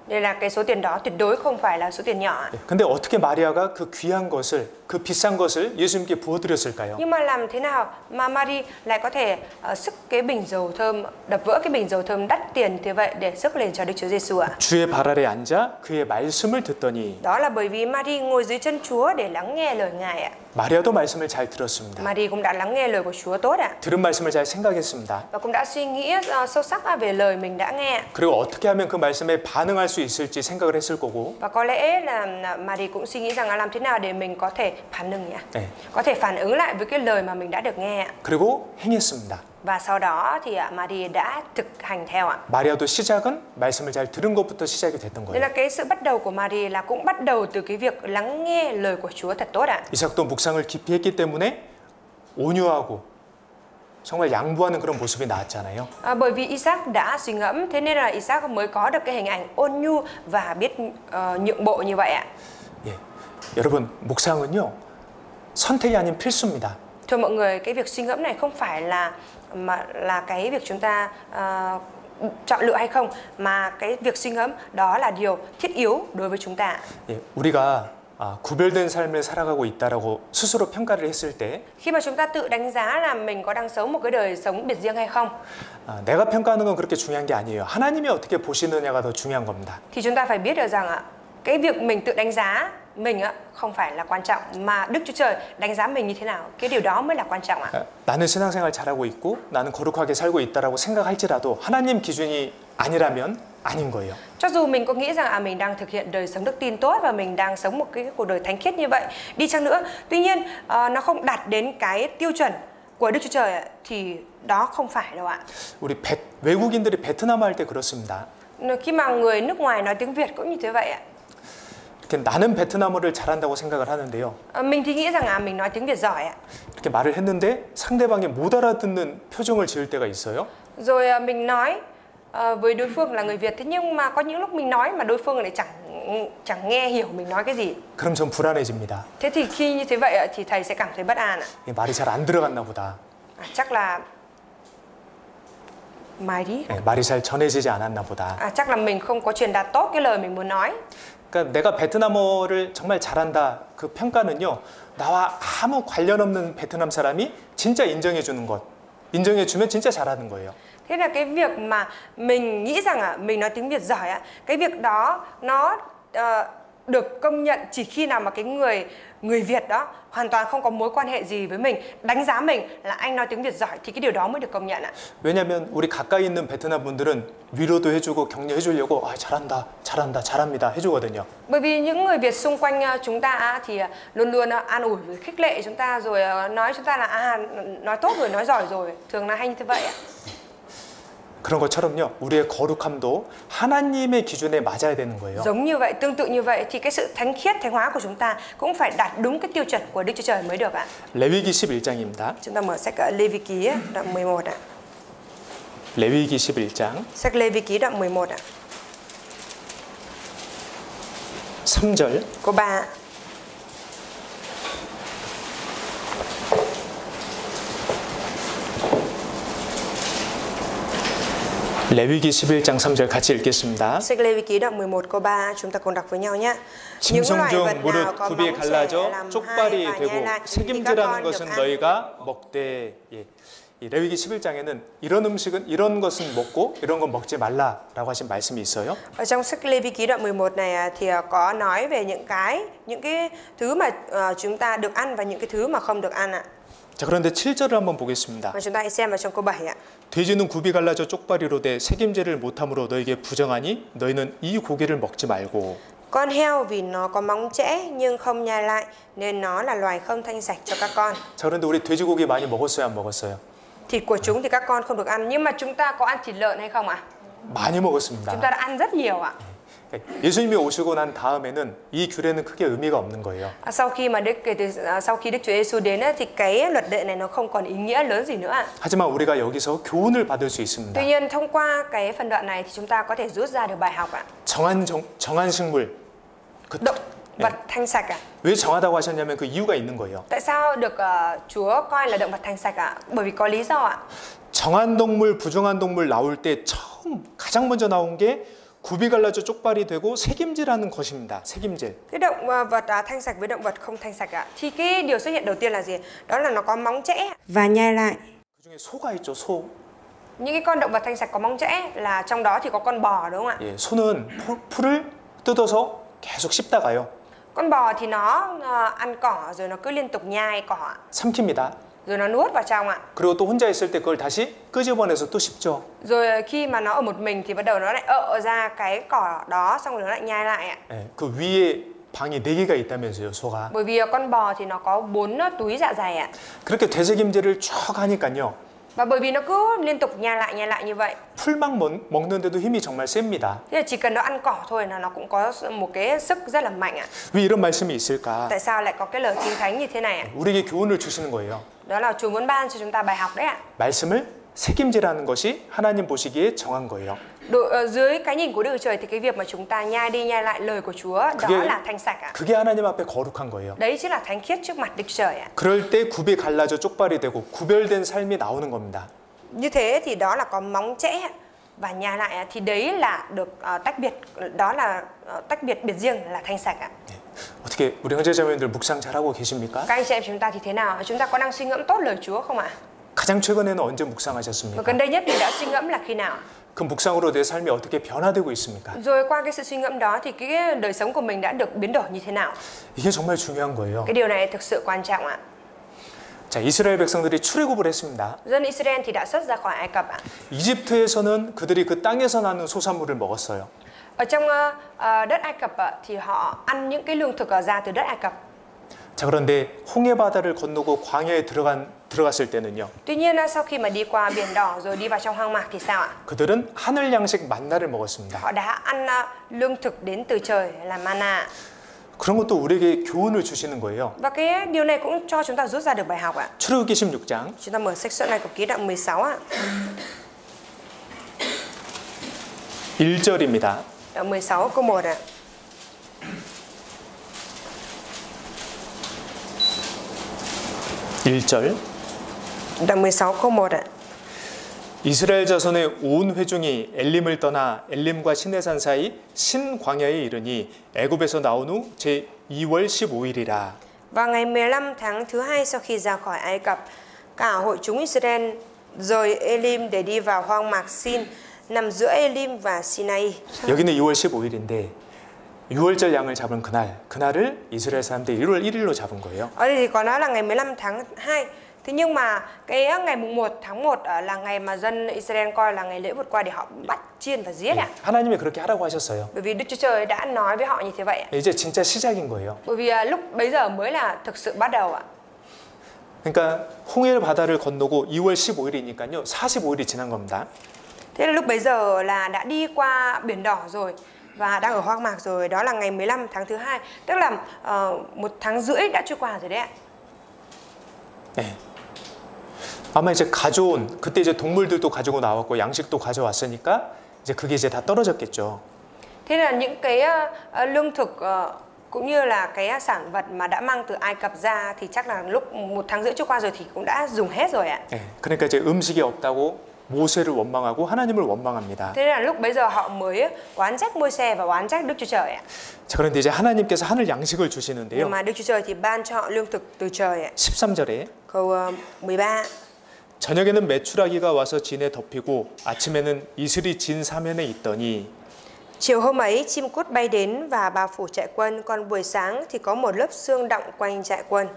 Đây là cái số tiền đó tuyệt đối không phải là số tiền nhỏ. 근데 어떻게 마리아가 그 귀한 것을, 그 비싼 것을 예수님께 부어드렸을까요? Nhưng mà làm thế nào mà Mary lại có thể sức cái bình dầu thơm, đập vỡ cái bình dầu thơm đắt tiền thế vậy để sức lên cho Đức Chúa Giêsu ạ? 주의 발 아래 앉아 그의 말씀을 듣더니. Đó là bởi vì Mary ngồi dưới chân Chúa để lắng nghe lời Ngài ạ. 마리아도 말씀을 잘 들었습니다. Mary cũng đã lắng nghe lời của Chúa tốt ạ. 들은 말씀을 잘 생각했습니다. Và cũng đã suy nghĩ sâu sắc về lời mình đã nghe. 그리고 어떻게 하면 그 말씀에 반응할 수 있을지 생각을 했을 거고. Và có lẽ là Mary cũng suy nghĩ rằng là làm thế nào để mình có thể phản ứng nhỉ? 네. Có thể phản ứng lại với cái lời mà mình đã được nghe. 그리고 행했습니다. Và sau đó thì Mary đã thực hành theo ạ. 마리아도 시작은 말씀을 잘 들은 것부터 시작이 됐던 Nên là 거예요. cái sự bắt đầu của Mary là cũng bắt đầu từ cái việc lắng nghe lời của Chúa thật tốt ạ. 이삭도 묵상을 깊이 했기 때문에 온유하고 정말 양보하는 그런 모습이 나왔잖아요. Bởi vì Isaac đã suy ngẫm, thế nên là Isaac mới có được cái hình ảnh ôn nhu và biết nhượng bộ như vậy ạ. 예, 여러분 묵상은요 선택이 아닌 필수입니다. Thưa mọi người, cái việc suy ngẫm này không phải là cái việc chúng ta chọn lựa hay không, mà cái việc suy ngẫm đó là điều thiết yếu đối với chúng ta. 예, 우리가 구별된 삶을 살아가고 있다라고 스스로 평가를 했을 때 Khi mà chúng ta tự đánh giá là mình có đang sống một cái đời sống biệt riêng hay không, 내가 평가하는 건 그렇게 중요한 게 아니에요. 하나님이 어떻게 보시느냐가 더 중요한 겁니다. thì chúng ta phải biết được rằng cái việc mình tự đánh giá mình không phải là quan trọng, mà Đức Chúa Trời đánh giá mình như thế nào, cái điều đó mới là quan trọng ạ. 나는 신앙생활 잘하고 있고 나는 거룩하게 살고 있다라고 생각할지라도 하나님 기준이 아니라면 아닌 거예요. Cho dù mình có nghĩ rằng mình đang thực hiện đời sống đức tin tốt và mình đang sống một cái cuộc đời thánh khiết như vậy đi chăng nữa, tuy nhiên nó không đạt đến cái tiêu chuẩn của Đức Chúa Trời thì đó không phải đâu ạ. 우리 외국인들이 베트남 할 때 그렇습니다. Khi mà người nước ngoài nói tiếng Việt cũng như thế vậy ạ. 이렇게 나는 베트남어를 잘한다고 생각을 하는데요. Mình thì nghĩ rằng mình nói tiếng Việt giỏi ạ. 이렇게 말을 했는데 상대방이 못 알아듣는 표정을 지을 때가 있어요. Rồi mình nói với đối phương là người Việt, thế nhưng mà có những lúc mình nói mà đối phương lại chẳng nghe hiểu mình nói cái gì. 그럼 전 불안해집니다. Thế thì khi như thế vậy thì thầy sẽ cảm thấy bất an ạ. 말이 잘 안 들어갔나 보다. Chắc là 말이 말이 잘 전해지지 않았나 보다. chắc là mình không có truyền đạt tốt cái lời mình muốn nói. 그러니까 내가 베트남어를 정말 잘한다 그 평가는요 나와 아무 관련 없는 베트남 사람이 진짜 인정해 주는 것, 인정해 주면 진짜 잘하는 거예요. Thế là cái việc mà mình nghĩ rằng mình nói tiếng Việt giỏi cái việc đó nó được công nhận chỉ khi nào mà cái người Việt đó hoàn toàn không có mối quan hệ gì với mình đánh giá mình là anh nói tiếng Việt giỏi thì cái điều đó mới được công nhận ạ. 왜냐하면 우리 가까이 있는 베트남 분들은 위로도 해주고 격려해 주려고 잘한다, 잘한다, 잘합니다 해주거든요. Bởi vì những người Việt xung quanh chúng ta thì luôn luôn an ủi, khích lệ chúng ta rồi nói chúng ta là nói tốt rồi, nói giỏi rồi, thường là hay như thế vậy ạ. 그런 것처럼요 우리의 거룩함도 하나님의 기준에 맞아야 되는 거예요. Giống như vậy, tương tự như vậy thì cái sự thánh khiết, thánh hóa của chúng ta cũng phải đạt đúng cái tiêu chuẩn của Đức Chúa Trời mới được ạ. 레위기 11장입니다. Chúng ta mở sách Lê Vi Ký đoạn 11 ạ. 레위기 11장 Sách Lê Vi Ký đoạn 11 ạ. 3절 Câu 3. 레위기 11장 3절 같이 읽겠습니다. Sách Lê Vi Ký đoạn 11 câu 3 chúng ta cùng đọc với nhau nhé. 짐승 중 무릇 굽이 갈라져 쪽발이 되고 책임지라는 것은 너희가 먹되. 이 레위기 11장에는 이런 것은 먹고 이런 건 먹지 말라라고 하신 말씀이 있어요. Ở trong sách Lê Vi Ký đoạn 11 này thì có nói về những cái thứ mà chúng ta được ăn và những cái thứ mà không được ăn ạ. 자, 그런데 7절을 한번 보겠습니다. Và chúng ta hãy xem vào trong câu 7 ạ. 돼지는 굽이 갈라져 쪽발이로 돼 책임제를 못함으로 너에게 부정하니 너희는 이 고기를 먹지 말고. Con heo vì nó có móng trễ nhưng không nhai lại nên nó là loài không thanh sạch cho các con. 자, 그런데 우리 돼지고기 많이 먹었어요, 안 먹었어요? Thịt của chúng thì các con không được ăn, nhưng mà chúng ta có ăn thịt lợn hay không ạ? 많이 먹었습니다. Chúng ta đã ăn rất nhiều ạ. 예수님이 오시고 난 다음에는 이 규례는 크게 의미가 없는 거예요. Sau khi Đức Chúa Giêsu đến thì cái luật lệ này nó không còn ý nghĩa lớn gì nữa ạ. 하지만 우리가 여기서 교훈을 받을 수 있습니다. Tuy nhiên thông qua cái phần đoạn này thì chúng ta có thể rút ra được bài học ạ. 정한 식물. Động vật thanh sạch ạ. 왜 정하다고 하셨냐면 그 이유가 있는 거예요. Tại sao được Chúa coi là động vật thanh sạch ạ? Bởi vì có lý do ạ. 정한 동물, 부정한 동물 나올 때 가장 먼저 나온 게 굽이 갈라져 쪽발이 되고 색임질하는 것입니다. 색임질. Cái động vật thanh sạch với động vật không thanh sạch ạ. Thì cái điều xuất hiện đầu tiên là gì? Đó là nó có móng trễ và nhai lại. 그중에 소가 있죠, 소. Những cái con động vật thanh sạch có móng trễ là trong đó thì có con bò đúng không ạ? 예, 소는 풀을 뜯어서 계속 씹다가요. Con bò thì nó ăn cỏ rồi nó cứ liên tục nhai cỏ ạ. 삼킵니다. Rồi nó nuốt vào trong ạ. 그리고 또 혼자 있을 때 그걸 다시 끄집어내서 또 씹죠. Rồi khi mà nó ở một mình thì bắt đầu nó lại ra cái cỏ đó, xong rồi nó lại nhai lại ạ. 예, 그 위에 방이 4개가 있다면서요, 소가. Bởi vì con bò thì nó có 4 túi dạ dày ạ. 그렇게 되새김질을 쭉 하니까요. Và bởi vì nó cứ liên tục nhai lại như vậy. 풀만 먹는데도 힘이 정말 셉니다. Thế là chỉ cần nó ăn cỏ thôi là nó cũng có một cái sức rất là mạnh ạ. 왜 이런 말씀이 있을까? Tại sao lại có cái lời kinh thánh như thế này ạ? 우리에게 교훈을 주시는 거예요. Đó là Chúa muốn ban cho chúng ta bài học đấy ạ. 말씀을 새김질하는 것이 하나님 보시기에 정한 거예요. Dưới cái nhìn của Đức Chúa Trời thì cái việc mà chúng ta nhai đi nhai lại lời của Chúa đó là thanh sạch ạ. 그게 하나님 앞에 거룩한 거예요. Đấy chính là thánh khiết trước mặt Đức Chúa Trời ạ. 그럴 때 굽이 갈라져 쪽발이 되고 구별된 삶이 나오는 겁니다. Như thế thì đó là có móng chẽ và nhai lại thì đấy là được tách biệt, đó là tách biệt riêng là thanh sạch ạ. 어떻게 우리 형제자매님들 묵상 잘하고 계십니까? Các anh chị em chúng ta thì thế nào? Chúng ta có đang suy ngẫm tốt lời Chúa không ạ? 가장 최근에는 언제 Và 묵상하셨습니까? gần đây nhất mình đã suy ngẫm là khi nào? 그 묵상으로 내 삶이 어떻게 변화되고 있습니까? Rồi qua cái sự suy ngẫm đó thì cái đời sống của mình đã được biến đổi như thế nào? 이게 정말 중요한 거예요. Cái điều này thực sự quan trọng ạ. 자, 이스라엘 백성들이 출애굽을 했습니다. Dân Israel thì đã xuất ra khỏi Ai Cập ạ. 이집트에서는 그들이 그 땅에서 나는 소산물을 먹었어요. Ở trong đất Ai Cập thì họ ăn những cái lương thực ra từ đất Ai Cập. 자, 그런데 홍해 바다를 건너고 광야에 들어갔을 때는요. Tuy nhiên sau khi mà đi qua biển đỏ rồi đi vào trong hoang mạc thì sao ạ? 그들은 하늘 양식 만나를 먹었습니다. Họ đã ăn lương thực đến từ trời là mana. 그런 것도 우리에게 교훈을 주시는 거예요. Và cái điều này cũng cho chúng ta rút ra được bài học ạ. 출애굽기 16장. Chúng ta mở sách Xuất Ai Cập ký đoạn 16 ạ. 1절입니다. Đoạn 16 câu 1 ạ. Đoạn 16 câu 1 ạ. 이스라엘 자손의 온 회중이 엘림을 떠나 엘림과 시내산 사이 신광야에 이르니 애굽에서 나온 후 제 2월 15일이라. Vào ngày 15 tháng thứ 2 sau khi ra khỏi Ai Cập, cả hội chúng Israel rời Elim để đi vào hoang mạc Sin nằm giữa Elim và Sinai. 여기는 2월 15일인데 6월절 양을 잡은 그날을 이스라엘 사람들이 1월 1일로 잡은 거예요. Ở đây thì có nói là ngày 15 tháng 2. Thế nhưng mà cái ngày mùng 1 tháng 1 là ngày mà dân Israel coi là ngày lễ vượt qua để họ bắt, chiên và giết ạ. 하나님이 그렇게 하라고 하셨어요. Bởi vì Đức Chúa Trời đã nói với họ như thế vậy ạ. 이제 진짜 시작인 거예요. Bởi vì lúc bấy giờ mới là thực sự bắt đầu ạ. 그러니까 홍해 바다를 건너고 2월 15일이니까요. 45일이 지난 겁니다. Thế là lúc bấy giờ là đã đi qua biển đỏ rồi và đang ở hoang mạc rồi, đó là ngày 15 tháng thứ 2, tức là 1 tháng rưỡi đã trôi qua rồi đấy ạ. 네. 아마 이제 그때 이제 동물들도 가지고 나왔고 양식도 가져왔으니까 이제 그게 이제 다 떨어졌겠죠. Thế là những cái lương thực cũng như là cái sản vật mà đã mang từ Ai Cập ra thì chắc là lúc 1 tháng rưỡi trôi qua rồi thì cũng đã dùng hết rồi ạ. 네. 그러니까 이제 음식이 없다고 모세를 원망하고 하나님을 원망합니다. Thế là lúc bấy giờ họ mới oán trách Môi-se và oán trách Đức Chúa Trời ạ. 자, 그런데 이제 하나님께서 하늘 양식을 주시는데요. Nhưng mà Đức Chúa Trời thì ban cho họ lương thực từ trời ạ. 13절에 Câu 13. 저녁에는 메추라기가 와서 진에 덮이고 아침에는 이슬이 진 사면에 있더니 Chiều hôm ấy chim cút bay đến và bao phủ trại quân, còn buổi sáng thì có một lớp sương đọng quanh trại quân.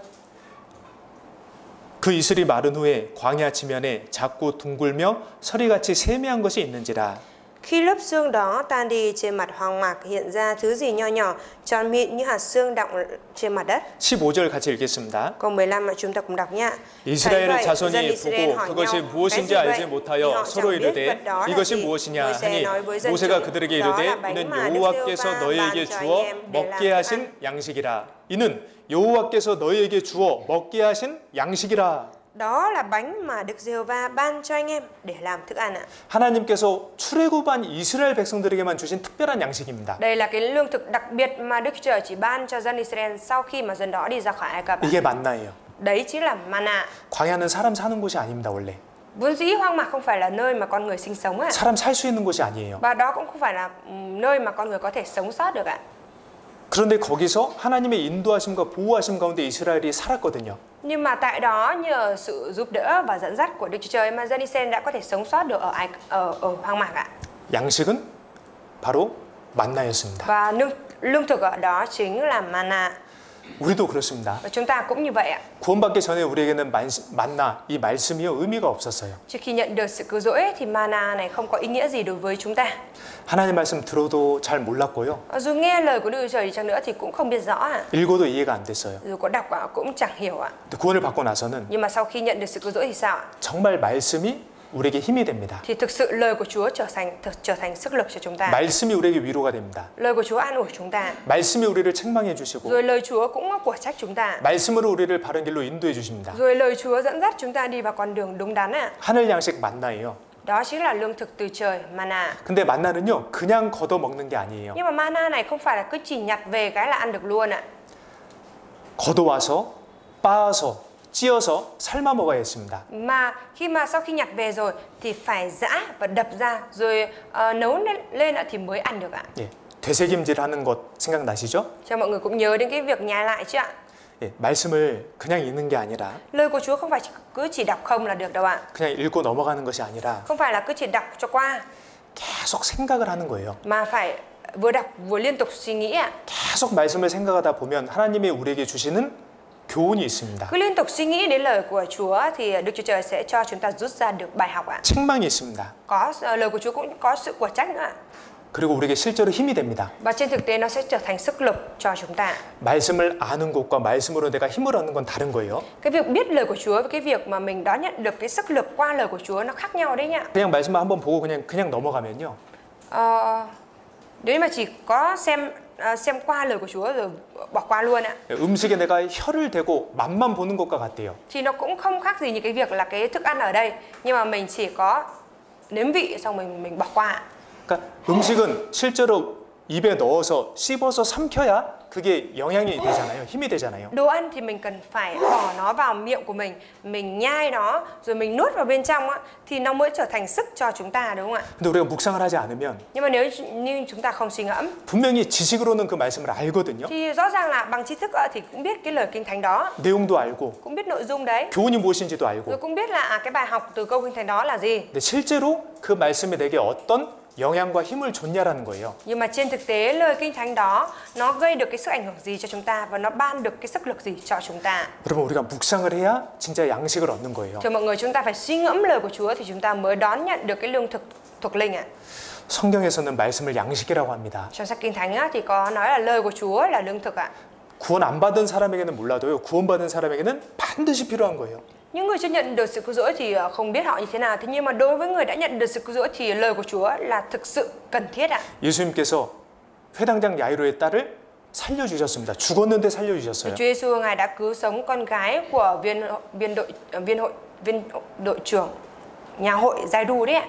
그 이슬이 마른 후에 광야 지면에 작고 둥글며 서리같이 세미한 것이 있는지라. Khi lớp sương đó tan đi, trên mặt hoang mạc hiện ra thứ gì nho nhỏ, tròn mịn như hạt sương đọng trên mặt đất. 15절 같이 읽겠습니다. Câu 15 mà chúng ta cùng đọc nhé. 이스라엘 자손이 보고 그것이 무엇인지 알지 못하여 서로 이르되 이것이 무엇이냐 하니 모세가 그들에게 이르되 이는 여호와께서 너희에게 주어 먹게 하신 양식이라. 이는 여호와께서 너희에게 주어 먹게 하신 양식이라. Đó là bánh mà Đức Giê-hô-va ban cho anh em để làm thức ăn ạ. 하나님께서 출애굽한 이스라엘 백성들에게만 주신 특별한 양식입니다. Đây là cái lương thực đặc biệt mà Đức Chúa Trời chỉ ban cho dân Israel sau khi mà dân đó đi ra khỏi Ai Cập. 이게 만나예요. Đấy chính là mana. 광야는 사람 사는 곳이 아닙니다, 원래. Vốn dĩ hoang mạc không phải là nơi mà con người sinh sống ạ. 사람 살 수 있는 곳이 아니에요. Và đó cũng không phải là nơi mà con người có thể sống sót được ạ. 그런데 거기서 하나님의 인도하심과 보호하심 가운데 이스라엘이 살았거든요. Nhưng mà tại đó nhờ sự giúp đỡ và dẫn dắt của Đức Chúa Trời mà dân Israel đã có thể sống sót được ở hoang mạc ạ. 양식은 바로 만나였습니다. Và Lương thực ở đó chính là mana. 우리도 그렇습니다. Và chúng ta cũng như vậy ạ. 구원받기 전에 우리에게는 만나, 이 말씀이요 의미가 없었어요. Trước khi nhận được sự cứu rỗi thì mana này không có ý nghĩa gì đối với chúng ta. 하나님 말씀 들어도 잘 몰랐고요. Dù nghe lời của Đức Chúa Trời đi chăng nữa thì cũng không biết rõ ạ. 읽어도 이해가 안 됐어요. Dù có đọc cũng chẳng hiểu ạ. 구원을 받고 나서는 Nhưng mà sau khi nhận được sự cứu rỗi thì sao ạ? 정말 말씀이 우리에게 힘이 됩니다. Thì thực sự lời của Chúa trở thành sức lực cho chúng ta. 말씀이 우리에게 위로가 됩니다. Lời của Chúa an ủi chúng ta. 말씀이 우리를 책망해 주시고 Rồi lời Chúa cũng của trách chúng ta. 말씀으로 우리를 바른 길로 인도해 주십니다. Rồi lời Chúa dẫn dắt chúng ta đi vào con đường đúng đắn ạ. 하늘 양식 만나예요. Đó chính là lương thực từ trời, mana. 근데 만나는요 그냥 걷어 먹는 게 아니에요. Nhưng mà mana này không phải là cứ chỉ nhặt về cái là ăn được luôn ạ. 걷어와서 빻아서 찧어서 삶아 먹어야 했습니다. Mà sau khi nhặt về rồi thì phải giã và đập ra rồi nấu lên thì mới ăn được ạ. 예, 되새김질하는 것 생각나시죠? Cho mọi người cũng nhớ đến cái việc nhai lại chứ ạ. 예, 말씀을 그냥 읽는 게 아니라 Lời của Chúa không phải cứ chỉ đọc không là được đâu ạ. 그냥 읽고 넘어가는 것이 아니라 Không phải là cứ chỉ đọc cho qua 계속 생각을 하는 거예요. mà phải vừa đọc vừa liên tục suy nghĩ ạ. 계속 말씀을 생각하다 보면 하나님이 우리에게 주시는 교훈이 있습니다. Cứ liên tục suy nghĩ đến lời của Chúa thì Đức Chúa Trời sẽ cho chúng ta rút ra được bài học ạ. 책망이 있습니다. Có lời của Chúa cũng có sự của trách nữa ạ. 그리고 우리에게 실제로 힘이 됩니다. Và trên thực tế nó sẽ trở thành sức lực cho chúng ta. 말씀을 아는 것과 말씀으로 내가 힘을 얻는 건 다른 거예요. Cái việc biết lời của Chúa với cái việc mà mình đón nhận được cái sức lực qua lời của Chúa nó khác nhau đấy nhá. 그냥 말씀만 한번 보고 그냥 넘어가면요. Nếu mà chỉ có xem qua lời của Chúa rồi bỏ qua luôn ạ. 음식에 내가 혀를 대고 맛만 보는 것과 같대요. Thì nó cũng không khác gì như cái việc là cái thức ăn ở đây, nhưng mà mình chỉ có nếm vị xong mình bỏ qua. 그러니까 음식은 실제로 입에 넣어서 씹어서 삼켜야 그게 영양이 되잖아요. 힘이 되잖아요. Đồ ăn thì mình cần phải bỏ nó vào miệng của mình nhai nó rồi mình nuốt vào bên trong á thì nó mới trở thành sức cho chúng ta, đúng không ạ? 근데 우리가 묵상을 하지 않으면 Nhưng mà nếu như chúng ta không suy ngẫm 분명히 지식으로는 그 말씀을 알거든요. thì rõ ràng là bằng tri thức thì cũng biết cái lời kinh thánh đó, 내용도 알고 cũng biết nội dung đấy, 교훈이 무엇인지도 rồi 알고. cũng biết là cái bài học từ câu kinh thánh đó là gì. 근데 실제로 그 말씀이 내게 어떤 영향과 힘을 줬냐라는 거예요. Nhưng mà trên thực tế lời kinh thánh đó nó gây được cái sức ảnh hưởng gì cho chúng ta và nó ban được cái sức lực gì cho chúng ta. 여러분 우리가 묵상을 해야 진짜 양식을 얻는 거예요. Thưa mọi người, chúng ta phải suy ngẫm lời của Chúa thì chúng ta mới đón nhận được cái lương thực thuộc linh ạ. 성경에서는 말씀을 양식이라고 합니다. Trong sách kinh thánh thì có nói là lời của Chúa là lương thực ạ. 구원 안 받은 사람에게는 몰라도요. 구원받은 사람에게는 반드시 필요한 거예요. Những người chưa nhận được sự cứu rỗi thì không biết họ như thế nào. Thế nhưng mà đối với người đã nhận được sự cứu rỗi thì lời của Chúa là thực sự cần thiết ạ. 예수님께서 회당장 야이로의 딸을 살려주셨습니다. 죽었는데 살려주셨어요. Chúa Giêsu ngài đã cứu sống con gái của viên đội trưởng nhà hội Giai-ru đấy ạ.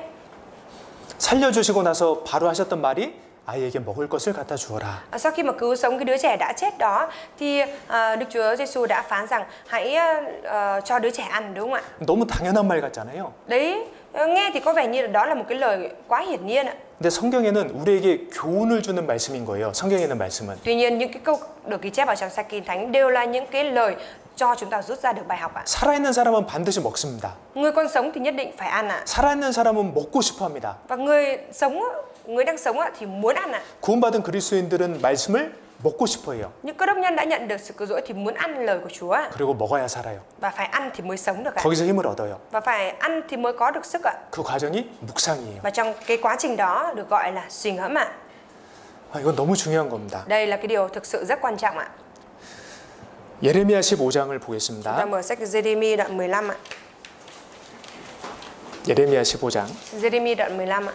살려주시고 나서 바로 하셨던 말이 아이에게 먹을 것을 갖다 주어라. Sau khi mà cứu sống cái đứa trẻ đã chết đó thì Đức Chúa Giêsu đã phán rằng hãy cho đứa trẻ ăn, đúng không ạ? 너무 당연한 말 같잖아요. Đấy, nghe thì có vẻ như là đó là một cái lời quá hiển nhiên ạ. 근데 성경에는 우리에게 교훈을 주는 말씀인 거예요. 성경에 있는 말씀은. Tuy nhiên những cái câu được ghi chép ở trong sách kinh thánh đều là những cái lời cho chúng ta rút ra được bài học ạ. 살아있는 사람은 반드시 먹습니다. Người còn sống thì nhất định phải ăn ạ. 살아있는 사람은 먹고 싶어합니다. Và người đang sống thì muốn ăn ạ. 구원받은 그리스도인들은 말씀을 먹고 싶어해요. Những cơ đốc nhân đã nhận được sự cứu rỗi thì muốn ăn lời của Chúa ạ. 그리고 먹어야 살아요. Và phải ăn thì mới sống được ạ. 거기서 힘을 얻어요. Và phải ăn thì mới có được sức ạ. 그 과정이 묵상이에요. Và trong cái quá trình đó được gọi là suy ngẫm ạ. 이건 너무 중요한 겁니다. Đây là cái điều thực sự rất quan trọng ạ. 예레미야 15장을 Chúng ta 보겠습니다. mở sách Giê-rê-mi đoạn 15 ạ. 예레미야 15장 Giê-rê-mi đoạn 15 ạ.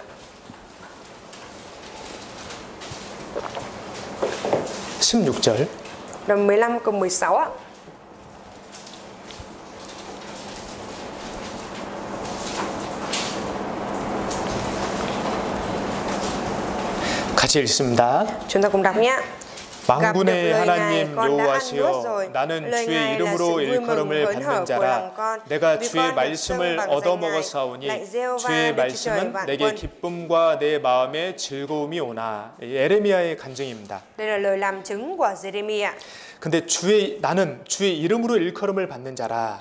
16절. Đoạn 15 câu 16 ạ. 같이 읽습니다. Chúng ta cùng đọc nhé. 만군의 하나님 여호와시여 나는 주의 이름으로 일컬음을 받는 자라 내가 주의 말씀을 얻어먹었사오니 주의 말씀은 내게 기쁨과 내 마음에 즐거움이 오나. 예레미야의 간증입니다. Đây là lời làm chứng của Giê-rê-mi ạ. 근데 나는 주의 이름으로 일컬음을 받는 자라.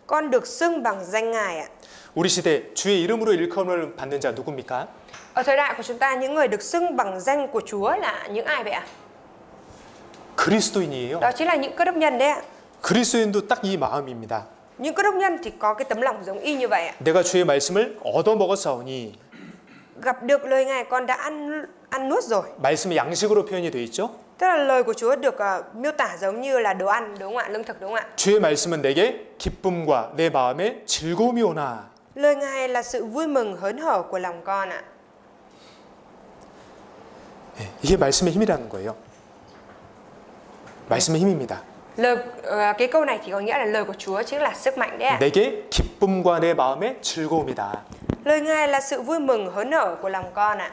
Con được xưng bằng danh Ngài ạ. 우리 시대 주의 이름으로 일컬음을 받는 자 누굽니까? Ở thời đại của chúng ta những người được xưng bằng danh của Chúa là những ai vậy ạ? 그리스도인이에요. Đó chính là những cơ đốc nhân đấy ạ. 그리스도인도 딱 이 마음입니다. Những cơ đốc nhân thì có cái tấm lòng giống y như vậy ạ. 내가 주의 말씀을 얻어먹었사오니. Gặp được lời Ngài con đã ăn nuốt rồi. 말씀이 양식으로 표현이 되어 있죠. Tức là lời của Chúa được miêu tả giống như là đồ ăn, đúng không ạ? Lương thực, đúng không ạ? 주의 말씀은 내게 기쁨과 내 마음에 즐거움이 오나. Lời Ngài là sự vui mừng hớn hở của lòng con ạ. 이게 말씀의 힘이라는 거예요. 말씀의 힘입니다. Cái câu này thì có nghĩa là lời của Chúa chính là sức mạnh đấy ạ. 내게 기쁨과 내 마음에 즐거움이다. Lời Ngài là sự vui mừng hớn hở của lòng con ạ.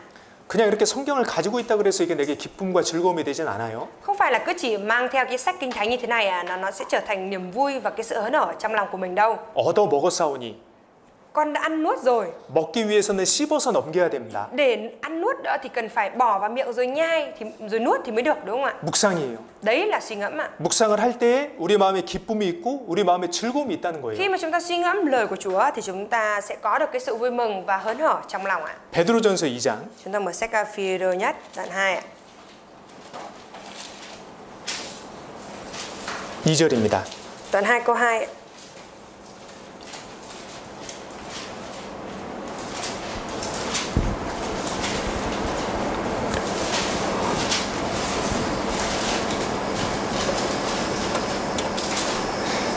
그냥 이렇게 성경을 가지고 있다 그래서 이게 내게 기쁨과 즐거움이 되진 않아요. Không phải là cứ chỉ mang theo cái sách kinh thánh như thế này nó sẽ trở thành niềm vui và cái sự hớn hở trong lòng của mình đâu. 얻어 먹었사오니. Con đã ăn nuốt rồi. 먹기 위해서는 씹어서 넘겨야 됩니다. Để ăn nuốt đó thì cần phải bỏ vào miệng rồi nhai rồi nuốt thì mới được, đúng không ạ? 묵상이에요. Đấy là suy ngẫm ạ. 묵상을 할 때에 우리 마음에 기쁨이 있고 우리 마음에 즐거움이 있다는 Khi 거예요. mà chúng ta suy ngẫm lời của Chúa thì chúng ta sẽ có được cái sự vui mừng và hớn hở trong lòng ạ. 베드로전서 2장 Chúng ta mở sách Phi-rơ nhất đoạn 2 ạ. 2절입니다. Đoạn 2 câu 2 ạ.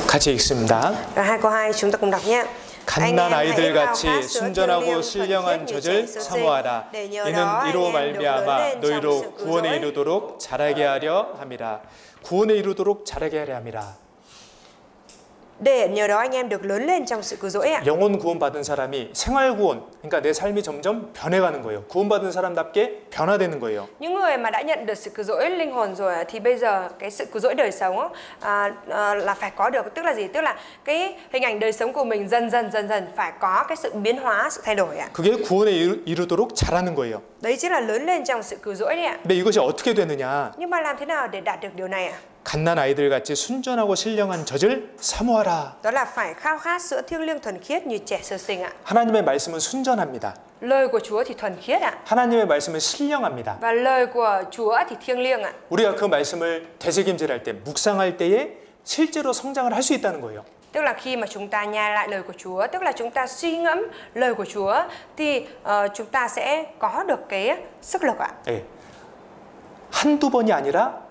같이 읽습니다. Đoạn 2 câu 2 chúng ta cùng đọc nhé. 갓난 아이들 같이 순전하고 신령한 젖을 사모하라. 이는 이로 말미암아 너희로 구원에 이르도록 자라게 하려 함이라. 구원에 이르도록 자라게 하려 함이라. Để nhờ đó anh em được lớn lên trong sự cứu rỗi ạ. 영혼 구원받은 사람이 생활 구원, 그러니까 내 삶이 점점 변해가는 거예요. 구원받은 사람답게 변화되는 거예요. Những người mà đã nhận được sự cứu rỗi linh hồn rồi thì bây giờ cái sự cứu rỗi đời sống là phải có được, tức là gì? Tức là cái hình ảnh đời sống của mình dần dần phải có cái sự biến hóa, sự thay đổi ạ. 그게 구원에 이르도록 자라는 거예요. Đấy chính là lớn lên trong sự cứu rỗi đấy ạ. 근데 이것이 어떻게 되느냐? Nhưng mà làm thế nào để đạt được điều này ạ? 갓난 아이들 같이 순전하고 신령한 젖을 사모하라. Đó là phải khao khát sữa thiêng liêng thuần khiết như trẻ sơ sinh ạ. 하나님의 말씀은 순전합니다. Lời của Chúa thì thuần khiết ạ. 하나님의 말씀은 신령합니다. Và lời của Chúa thì thiêng liêng ạ. 우리가 그 말씀을 되새김질할 때, 묵상할 때에 실제로 성장을 할 수 있다는 거예요. Tức là khi mà chúng ta nhai lại lời của Chúa, tức là chúng ta suy ngẫm lời của Chúa thì chúng ta sẽ có được cái sức lực ạ. 네. 한두 번이 아니라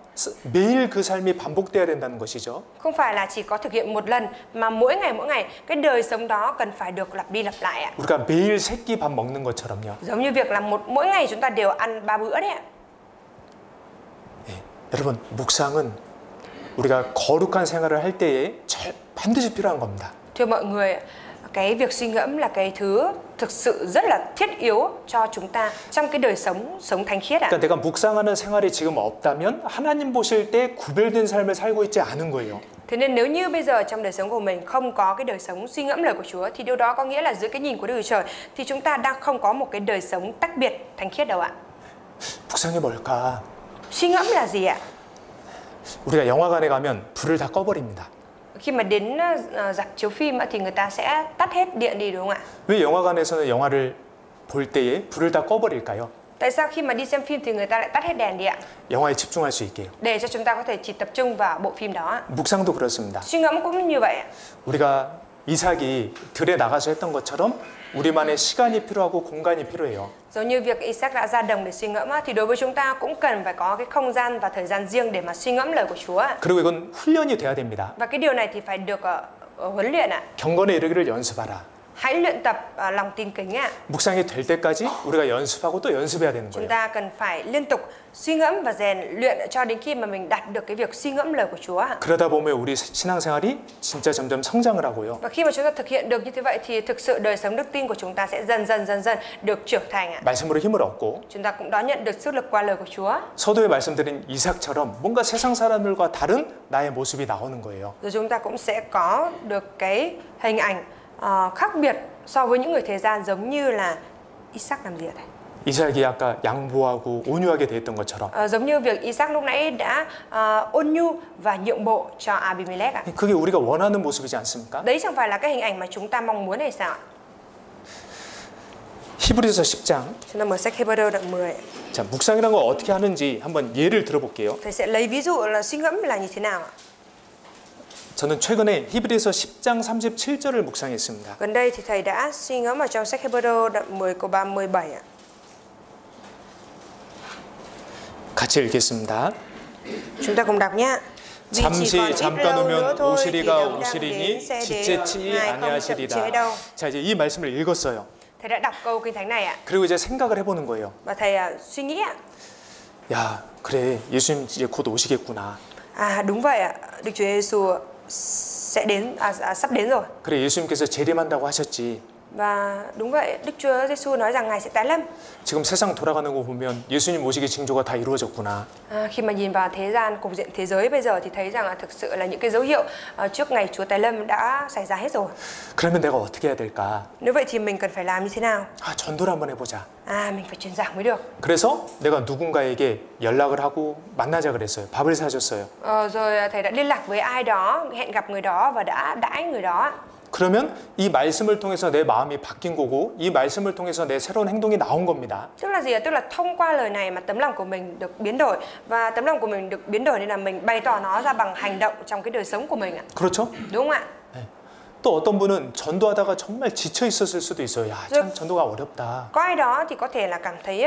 매일 그 삶이 반복돼야 된다는 것이죠. Không phải là chỉ có thực hiện một lần mà mỗi ngày cái đời sống đó cần phải được lặp đi lặp lại ạ. 우리가 매일 세 끼 밥 먹는 것처럼요. Giống như việc là mỗi ngày chúng ta đều ăn 3 bữa đấy ạ. 네. 여러분, 묵상은 우리가 거룩한 생활을 할 때에 반드시 필요한 겁니다. Thưa mọi người, cái việc suy ngẫm là cái thứ thực sự rất là thiết yếu cho chúng ta trong cái đời sống thánh khiết ạ. 그러니까 내가 묵상하는 생활이 지금 없다면 하나님 보실 때 구별된 삶을 살고 있지 않은 거예요. Thế nên nếu như bây giờ trong đời sống của mình không có cái đời sống suy ngẫm lời của Chúa thì điều đó có nghĩa là dưới cái nhìn của Đức Chúa Trời thì chúng ta đang không có một cái đời sống tách biệt thánh khiết đâu ạ. 묵상이 뭘까? Suy ngẫm là gì ạ? 우리가 영화관에 가면 불을 다 꺼버립니다. Khi mà đến rạp chiếu phim thì người ta sẽ tắt hết điện đi, đúng không ạ? 왜 영화관에서는 영화를 볼 때에 불을 다 꺼버릴까요? Tại sao khi mà đi xem phim thì người ta lại tắt hết đèn đi ạ? 영화에 집중할 수 있게요. Để cho chúng ta có thể chỉ tập trung vào bộ phim đó. 묵상도 그렇습니다. Suy ngẫm cũng như vậy ạ. 우리가 이삭이 들에 나가서 했던 것처럼 우리만의 시간이 필요하고 공간이 필요해요. Giống như việc Isaac đã ra đồng để suy ngẫm thì đối với chúng ta cũng cần phải có cái không gian và thời gian riêng để mà suy ngẫm lời của Chúa. 그리고 이건 훈련이 돼야 됩니다. Và cái điều này thì phải được huấn luyện ạ. 경건에 이르기를 연습하라. Hãy luyện tập lòng tin kính ạ. 묵상이 될 때까지 우리가 연습하고 또 연습해야 되는 Chúng 거예요. ta cần phải liên tục suy ngẫm và rèn luyện cho đến khi mà mình đạt được cái việc suy ngẫm lời của Chúa. 그러다 보면 우리 신앙생활이 진짜 점점 성장을 하고요. Và khi mà chúng ta thực hiện được như thế vậy thì thực sự đời sống đức tin của chúng ta sẽ dần dần được trưởng thành ạ. 말씀으로 힘을 얻고 Chúng ta cũng đón nhận được sức lực qua lời của Chúa. 서두에 말씀드린 이삭처럼 뭔가 세상 사람들과 다른 나의 모습이 나오는 거예요. Rồi chúng ta cũng sẽ có được cái hình ảnh khác biệt so với những người thế gian, giống như là Isaac làm gì ạ thầy? 이삭이 아까 양보하고 온유하게 대했던 것처럼 Giống như việc Isaac lúc nãy đã ôn nhu và nhượng bộ cho Abimelech ạ. 그게 우리가 원하는 모습이지 않습니까? Đấy chẳng phải là cái hình ảnh mà chúng ta mong muốn hay sao ạ? 히브리서 10장. Chúng ta mở sách Hebrew đoạn 10. 자, 묵상이란 걸 어떻게 하는지 한번 예를 들어볼게요. Thầy sẽ lấy ví dụ là suy ngẫm là như thế nào ạ? 저는 최근에 히브리서 10장 37절을 묵상했습니다. Gần đây thì thầy đã suy ngẫm ở trong sách Hebrew đoạn 10 câu 37 ạ. 같이 읽겠습니다. Chúng ta cùng đọc nhé. 잠시 잠깐 오면 오시리가 오시리니 지체치 아니하시리라. 자, 이제 이 말씀을 읽었어요. Thầy đã đọc câu kinh thánh này ạ. 그리고 이제 생각을 해보는 거예요. Và thầy suy nghĩ ạ. 야, 그래, 예수님 이제 곧 오시겠구나. À đúng vậy ạ. Đức Chúa Giêsu sẽ đến sắp đến rồi. 그래, 예수님께서 재림한다고 하셨지. Và đúng vậy, Đức Chúa Giêsu nói rằng Ngài sẽ tái lâm. 지금 세상 돌아가는 거 보면 예수님 오시기 징조가 다 이루어졌구나. Khi mà nhìn vào thế gian, cục diện thế giới bây giờ thì thấy rằng thực sự là những cái dấu hiệu trước ngày Chúa tái lâm đã xảy ra hết rồi. 그러면 내가 어떻게 해야 될까? Nếu vậy thì mình cần phải làm như thế nào? 전도를 한번 해보자. Mình phải truyền giảng mới được. 그래서 내가 누군가에게 연락을 하고 만나자 그랬어요. 밥을 사줬어요. Rồi thầy đã liên lạc với ai đó, hẹn gặp người đó và đã đãi người đó. 그러면 이 말씀을 통해서 내 마음이 바뀐 거고 이 말씀을 통해서 내 새로운 행동이 나온 겁니다. Tức là gì ạ? Tức là thông qua lời này mà tấm lòng của mình được biến đổi, và tấm lòng của mình được biến đổi nên là mình bày tỏ nó ra bằng hành động trong cái đời sống của mình ạ. 그렇죠? Đúng không ạ? 네. 또 어떤 분은 전도하다가 정말 지쳐 있었을 수도 있어요. 야, 참 전도가 어렵다. Có ai đó thì có thể là cảm thấy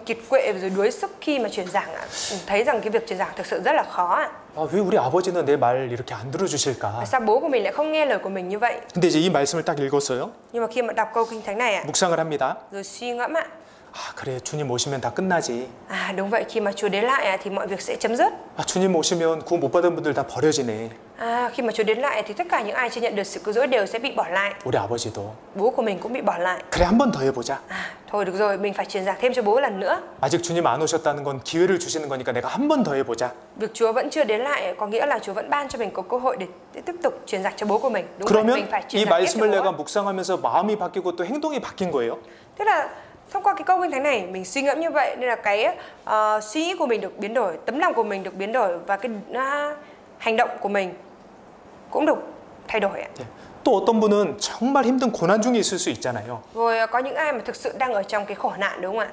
kiệt quệ rồi đuối sức khi mà truyền giảng ạ. Thấy rằng cái việc truyền giảng thực sự rất là khó ạ. 왜 우리 아버지는 내 말 이렇게 안 들어주실까? Sao bố của mình lại không nghe lời của mình như vậy? 근데 이제 이 말씀을 딱 읽었어요. Nhưng mà khi mà đọc câu kinh thánh này ạ, 묵상을 합니다. rồi suy ngẫm ạ. 그래, 주님 오시면 다 끝나지. Đúng vậy, khi mà Chúa đến lại thì mọi việc sẽ chấm dứt. 주님 오시면 구원 못 받은 분들 다 버려지네. Khi mà Chúa đến lại thì tất cả những ai chưa nhận được sự cứu rỗi đều sẽ bị bỏ lại. 우리 아버지도. Bố của mình cũng bị bỏ lại. 그래, 한 번 더 해보자. Thôi được rồi, mình phải truyền giảng thêm cho bố lần nữa. 아직 주님 안 오셨다는 건 기회를 주시는 거니까 내가 한 번 더 해보자. Việc Chúa vẫn chưa đến lại có nghĩa là Chúa vẫn ban cho mình có cơ hội để tiếp tục truyền giảng cho bố của mình. Đúng rồi, mình phải 그러면 truyền 이 giảng tiếp cho 말씀을 bố. 내가 묵상하면서 마음이 바뀌고 또 행동이 바뀐 거예요. Tức là thông qua cái câu kinh thánh này mình suy ngẫm như vậy nên là cái suy nghĩ của mình được biến đổi, tấm lòng của mình được biến đổi và cái hành động của mình cũng được thay đổi ạ. 또 어떤 분은 정말 힘든 고난 중에 있을 수 있잖아요. Rồi có những ai mà thực sự đang ở trong cái khổ nạn, đúng không ạ?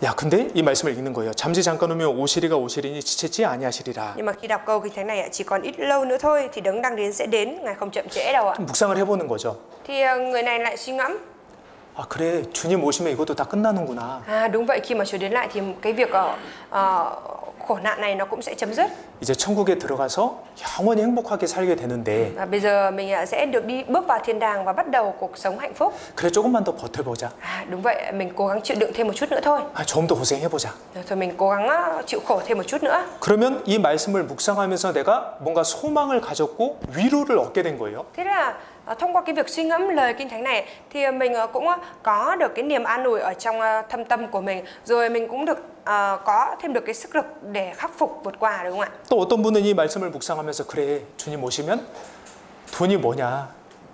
야, 근데 이 말씀을 읽는 거예요. 잠시 잠깐 오면 오시리가 오시리니 지체치 아니하시리라. Nhưng mà khi đọc câu kinh thánh này ạ, chỉ còn ít lâu nữa thôi thì đấng đang đến sẽ đến, Ngài không chậm trễ đâu ạ. 묵상을 해보는 거죠. Thì người này lại suy ngẫm. 그래, 주님 오시면 이것도 다 끝나는구나. Đúng vậy, khi mà Chúa đến lại thì cái việc khổ nạn này nó cũng sẽ chấm dứt. 이제 천국에 들어가서 영원히 행복하게 살게 되는데. Và bây giờ mình sẽ được bước vào thiên đàng và bắt đầu cuộc sống hạnh phúc. 그래, 조금만 더 버텨보자. Đúng vậy, mình cố gắng chịu đựng thêm một chút nữa thôi. 좀 더 고생해보자. Thôi mình cố gắng chịu khổ thêm một chút nữa. 그러면 이 말씀을 묵상하면서 내가 뭔가 소망을 가졌고 위로를 얻게 된 거예요. Thế là thông qua cái việc suy ngẫm lời kinh thánh này thì mình cũng có được cái niềm an ủi ở trong thâm tâm của mình, rồi mình cũng được có thêm được cái sức lực để khắc phục vượt qua, đúng không ạ? 또 어떤 분은 이 말씀을 묵상하면서 그래, 주님 오시면 돈이 뭐냐?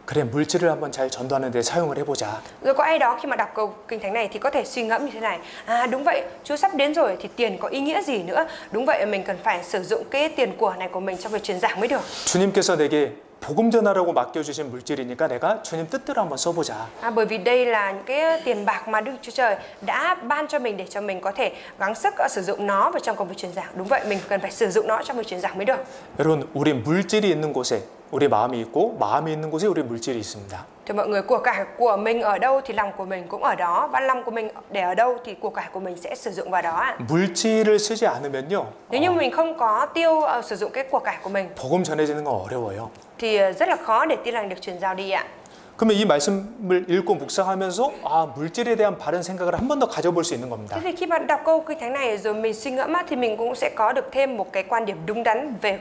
그래, 물질을 한번 잘 전도하는 데 사용을 해보자. Rồi có ai đó khi mà đọc câu kinh thánh này thì có thể suy ngẫm như thế này: đúng vậy, Chúa sắp đến rồi thì tiền có ý nghĩa gì nữa? Đúng vậy, mình cần phải sử dụng cái tiền của này của mình trong việc truyền giảng mới được. 주님께서 내게 복음 전하라고 맡겨주신 물질이니까 내가 주님 뜻대로 한번 써보자. Bởi vì đây là những cái tiền bạc mà Đức Chúa Trời đã ban cho mình để cho mình có thể gắng sức sử dụng nó vào trong công việc truyền giảng. Đúng vậy, mình cần phải sử dụng nó trong việc truyền giảng mới được. 여러분, 우리 물질이 있는 곳에 우리 마음이 있고 마음이 있는 곳에 우리 물질이 있습니다. Thì mọi người, của cải của mình ở đâu thì lòng của mình cũng ở đó, và lòng của mình để ở đâu thì của cải của mình sẽ sử dụng vào đó. 물질을 쓰지 않으면요. Nếu như mình không có sử dụng cái của cải của mình 복음 전해지는 건 어려워요. thì rất là khó để tin lành được truyền giao đi ạ. 그러면 이 말씀을 읽고 묵상하면서 물질에 대한 바른 생각을 한 번 더 가져볼 수 있는 겁니다. Thế thì khi bạn đọc câu kinh thánh này rồi mình suy ngẫm thì mình cũng sẽ có được thêm một cái quan điểm đúng đắn về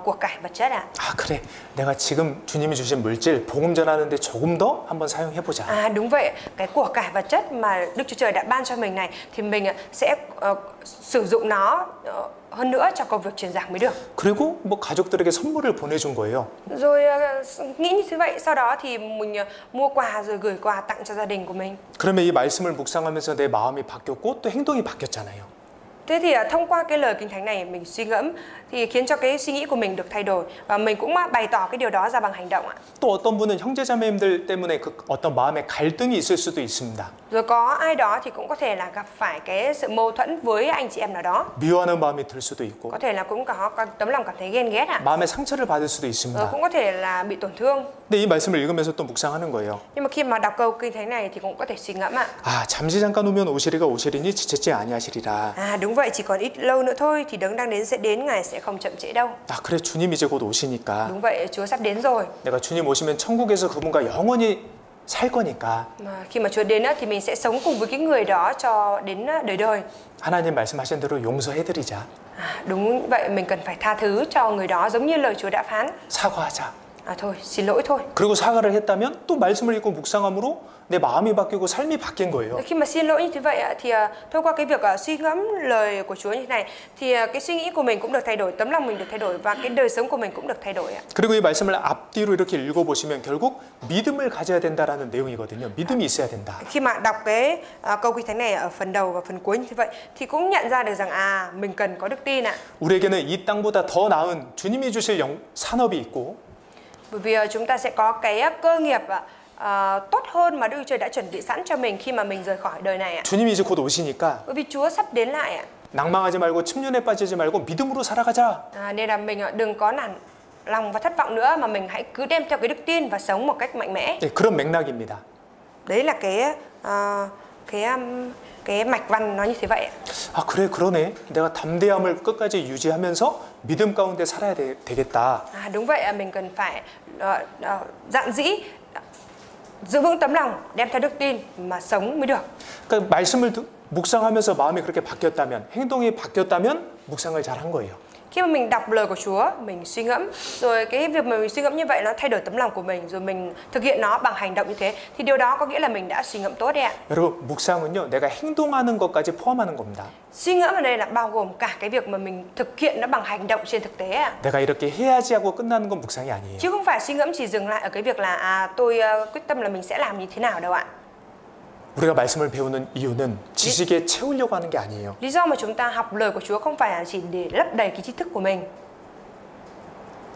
của cải vật chất ạ. 그래, 내가 지금 주님이 주신 물질 복음 전하는데 조금 더 한번 사용해보자. Đúng vậy, cái của cải vật chất mà Đức Chúa Trời đã ban cho mình này thì mình sẽ sử dụng nó hơn nữa cho công việc truyền giảng mới được. 그리고 뭐 가족들에게 선물을 보내준 거예요. Rồi nghĩ như thế vậy, sau đó thì mình mua quà rồi gửi quà tặng cho gia đình của mình. 그러면 이 말씀을 묵상하면서 내 마음이 바뀌었고 또 행동이 바뀌었잖아요. Thế thì thông qua cái lời Kinh Thánh này mình suy ngẫm thì khiến cho cái suy nghĩ của mình được thay đổi và mình cũng bày tỏ cái điều đó ra bằng hành động ạ. 또 어떤 분은 형제자매님들 때문에 그 어떤 마음의 갈등이 있을 수도 있습니다. Rồi có ai đó thì cũng có thể là gặp phải cái sự mâu thuẫn với anh chị em nào đó. 미워하는 마음이 들 수도 있고 Có thể là cũng có tấm lòng cảm thấy ghen ghét ạ. 마음의 상처를 받을 수도 Rồi 있습니다. cũng có thể là bị tổn thương. 근데 이 말씀을 읽으면서 또 묵상하는 거예요. Nhưng mà khi mà đọc câu Kinh Thánh này thì cũng có thể suy ngẫm ạ. 아, 잠시 잠깐 오면 오시리가 오시리니 지체지 아니하시리라. À đúng vậy, chỉ còn ít lâu nữa thôi thì đấng đang đến sẽ đến, Ngài sẽ không chậm trễ đâu. 아, 그래 주님 이제 곧 오시니까 Đúng vậy, Chúa sắp đến rồi. 내가 주님 오시면 천국에서 그분과 영원히 살 거니까 Mà khi mà Chúa đến thì mình sẽ sống cùng với cái người đó cho đến đời đời. 하나님 말씀하신 대로 용서해드리자. Đúng vậy, mình cần phải tha thứ cho người đó giống như lời Chúa đã phán. 사과하자. Thôi, xin lỗi thôi. 그리고 사과를 했다면 또 말씀을 읽고 묵상함으로 내 마음이 바뀌고 삶이 바뀐 거예요. Khi mà xin lỗi như thế vậy thì thông qua cái việc suy ngẫm lời của Chúa như thế này thì cái suy nghĩ của mình cũng được thay đổi, tấm lòng mình được thay đổi và cái đời sống của mình cũng được thay đổi ạ. 그리고 이 말씀을 앞뒤로 이렇게 읽어보시면 결국 믿음을 가져야 된다라는 내용이거든요. 믿음이 있어야 된다. Khi mà đọc cái câu Kinh Thánh này ở phần đầu và phần cuối như thế vậy thì cũng nhận ra được rằng mình cần có đức tin ạ. 우리에게는 이 땅보다 더 나은 주님이 주실 산업이 있고 Bởi vì chúng ta sẽ có cái cơ nghiệp tốt hơn mà Đức Chúa Trời đã chuẩn bị sẵn cho mình khi mà mình rời khỏi đời này ạ. 주님이 이제 곧 오시니까 Bởi vì Chúa sắp đến lại ạ. 낭망하지 말고 침륜에 빠지지 말고 믿음으로 살아가자. Nên là mình đừng có nản lòng và thất vọng nữa mà mình hãy cứ đem theo cái đức tin và sống một cách mạnh mẽ. 네, 그런 맥락입니다. Đấy là cái mạch văn nó như thế vậy ạ. 아 그래 그러네. 내가 담대함을 끝까지 유지하면서 믿음 가운데 살아야 되겠다. Đúng vậy, mình cần phải dạn dĩ giữ vững tấm lòng, đem theo đức tin mà sống mới được. 그러니까 말씀을 묵상하면서 마음이 그렇게 바뀌었다면, 행동이 바뀌었다면 묵상을 잘 한 거예요. Khi mà mình đọc lời của Chúa, mình suy ngẫm, rồi cái việc mà mình suy ngẫm như vậy nó thay đổi tấm lòng của mình, rồi mình thực hiện nó bằng hành động như thế, thì điều đó có nghĩa là mình đã suy ngẫm tốt đấy ạ. 여러분, 묵상은요, 내가 행동하는 것까지 포함하는 겁니다. Suy ngẫm ở đây là bao gồm cả cái việc mà mình thực hiện nó bằng hành động trên thực tế ạ. 내가 이렇게 해야지 하고 끝나는 건 묵상이 아니에요. Chứ không phải suy ngẫm chỉ dừng lại ở cái việc là tôi quyết tâm là mình sẽ làm như thế nào đâu ạ. 우리가 말씀을 배우는 이유는 지식에 채우려고 하는 게 아니에요. Lý do mà chúng ta học lời của Chúa không phải là chỉ để lấp đầy cái tri thức của mình.